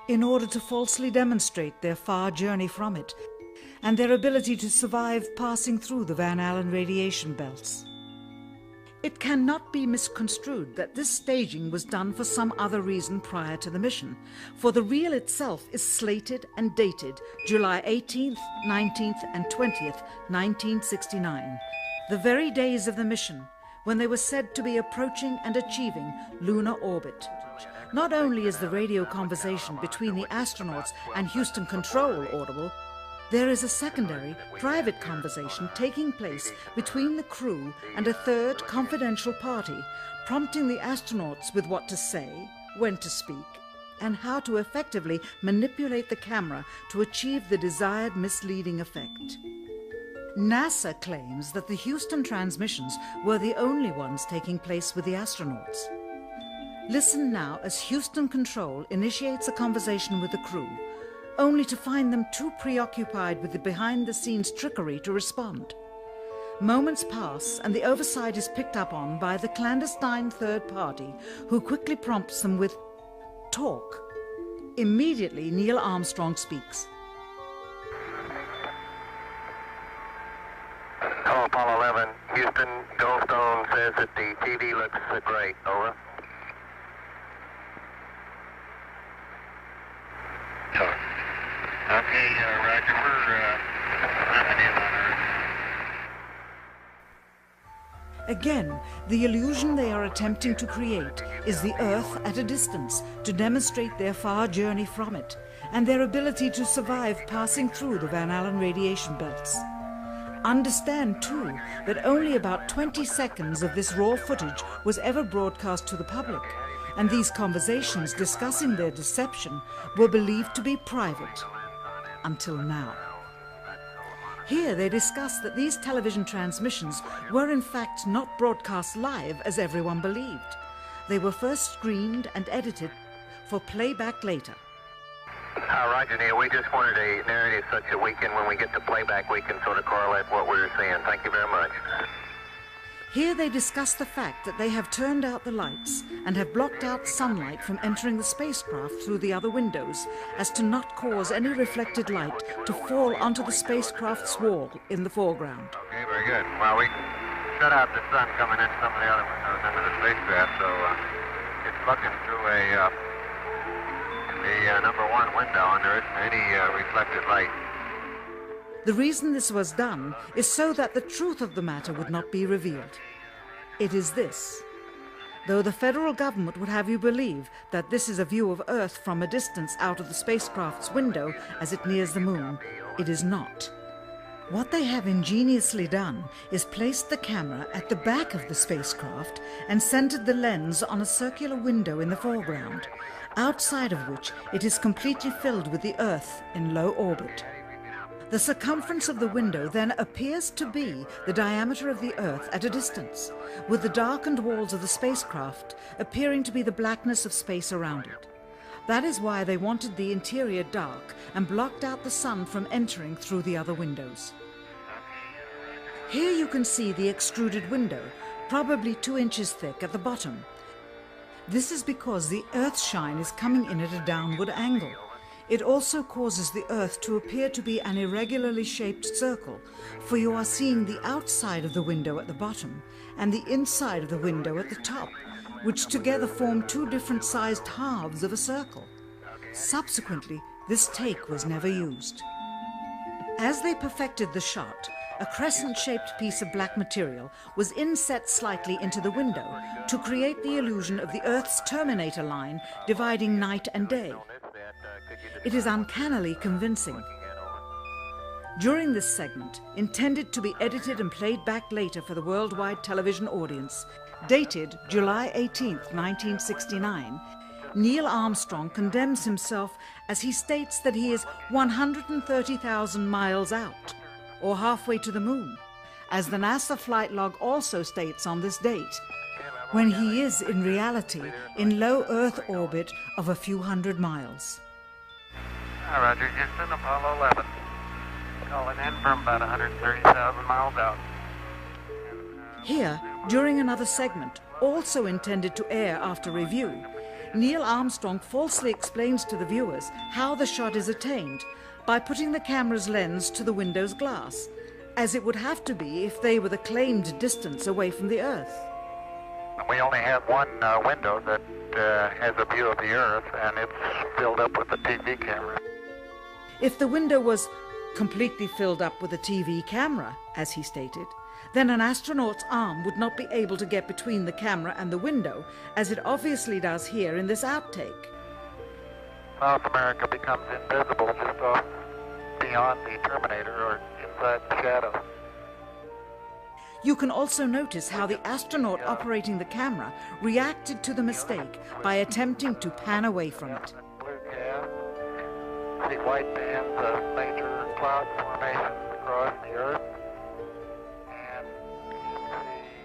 in order to falsely demonstrate their far journey from it and their ability to survive passing through the Van Allen radiation belts. It cannot be misconstrued that this staging was done for some other reason prior to the mission, for the reel itself is slated and dated July 18th, 19th, and 20th, 1969, the very days of the mission when they were said to be approaching and achieving lunar orbit. Not only is the radio conversation between the astronauts and Houston Control audible, there is a secondary, private conversation taking place between the crew and a third confidential party, prompting the astronauts with what to say, when to speak, and how to effectively manipulate the camera to achieve the desired misleading effect. NASA claims that the Houston transmissions were the only ones taking place with the astronauts. Listen now as Houston Control initiates a conversation with the crew, only to find them too preoccupied with the behind-the-scenes trickery to respond. Moments pass and the oversight is picked up on by the clandestine third party, who quickly prompts them with talk. Immediately, Neil Armstrong speaks. Hello, Apollo 11. Houston, Goldstone says that the TV looks great. Over. Okay, Roger. We're wrapping in on Earth. Again, the illusion they are attempting to create is the Earth at a distance to demonstrate their far journey from it and their ability to survive passing through the Van Allen radiation belts. Understand, too, that only about 20 seconds of this raw footage was ever broadcast to the public, and these conversations discussing their deception were believed to be private. Until now. Here they discuss that these television transmissions were in fact not broadcast live as everyone believed. They were first screened and edited for playback later. Roger, Neil. We just wanted a narrative such that we can, when we get to playback, we can sort of correlate what we were seeing. Thank you very much. Here they discuss the fact that they have turned out the lights and have blocked out sunlight from entering the spacecraft through the other windows, as to not cause any reflected light to fall onto the spacecraft's wall in the foreground. Okay, very good. Well, we shut out the sun coming in some of the other windows into the spacecraft, so it's looking through the number one window, and there isn't any reflected light. The reason this was done is so that the truth of the matter would not be revealed. It is this. Though the federal government would have you believe that this is a view of Earth from a distance out of the spacecraft's window as it nears the moon, it is not. What they have ingeniously done is placed the camera at the back of the spacecraft and centered the lens on a circular window in the foreground, outside of which it is completely filled with the Earth in low orbit. The circumference of the window then appears to be the diameter of the Earth at a distance, with the darkened walls of the spacecraft appearing to be the blackness of space around it. That is why they wanted the interior dark and blocked out the sun from entering through the other windows. Here you can see the extruded window, probably 2 inches thick at the bottom. This is because the Earth's shine is coming in at a downward angle. It also causes the Earth to appear to be an irregularly shaped circle, for you are seeing the outside of the window at the bottom and the inside of the window at the top, which together form 2 different sized halves of a circle. Subsequently, this take was never used. As they perfected the shot, a crescent-shaped piece of black material was inset slightly into the window to create the illusion of the Earth's terminator line dividing night and day. It is uncannily convincing. During this segment, intended to be edited and played back later for the worldwide television audience, dated July 18, 1969, Neil Armstrong condemns himself as he states that he is 130,000 miles out, or halfway to the moon, as the NASA flight log also states on this date, when he is in reality in low Earth orbit of a few hundred miles. Hi, Roger. Houston, Apollo 11. Calling in from about 130,000 miles out. Here, during another segment, also intended to air after review, Neil Armstrong falsely explains to the viewers how the shot is attained by putting the camera's lens to the window's glass, as it would have to be if they were the claimed distance away from the Earth. We only have one window that has a view of the Earth, and it's filled up with a TV camera. If the window was completely filled up with a TV camera, as he stated, then an astronaut's arm would not be able to get between the camera and the window, as it obviously does here in this outtake. South America becomes invisible just off beyond the Terminator or inside the shadow. You can also notice how the astronaut operating the camera reacted to the mistake by attempting to pan away from it. Blue gas, see white bands of major cloud formations across the Earth. And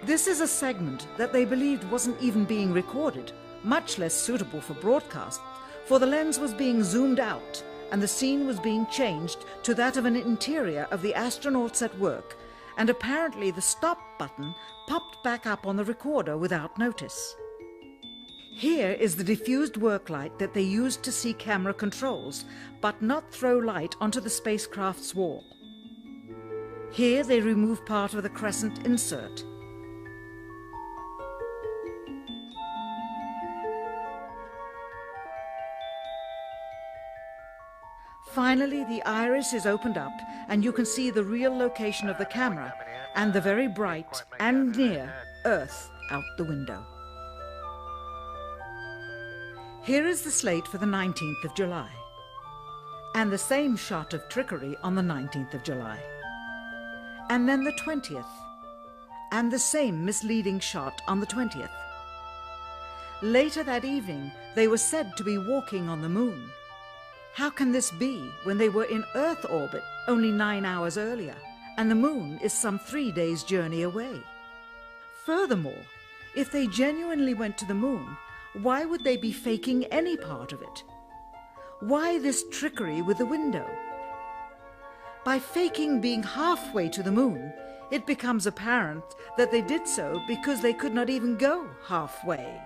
This is a segment that they believed wasn't even being recorded, much less suitable for broadcast, for the lens was being zoomed out and the scene was being changed to that of an interior of the astronauts at work, and apparently the stop button popped back up on the recorder without notice. Here is the diffused work light that they used to see camera controls, but not throw light onto the spacecraft's wall. Here they remove part of the crescent insert. Finally, the iris is opened up and you can see the real location of the camera and the very bright and near Earth out the window. Here is the slate for the 19th of July, and the same shot of trickery on the 19th of July, and then the 20th, and the same misleading shot on the 20th. Later that evening, they were said to be walking on the moon. How can this be when they were in Earth orbit only 9 hours earlier, and the moon is some 3 days' journey away? Furthermore, if they genuinely went to the moon, why would they be faking any part of it? Why this trickery with the window? By faking being halfway to the moon, it becomes apparent that they did so because they could not even go halfway.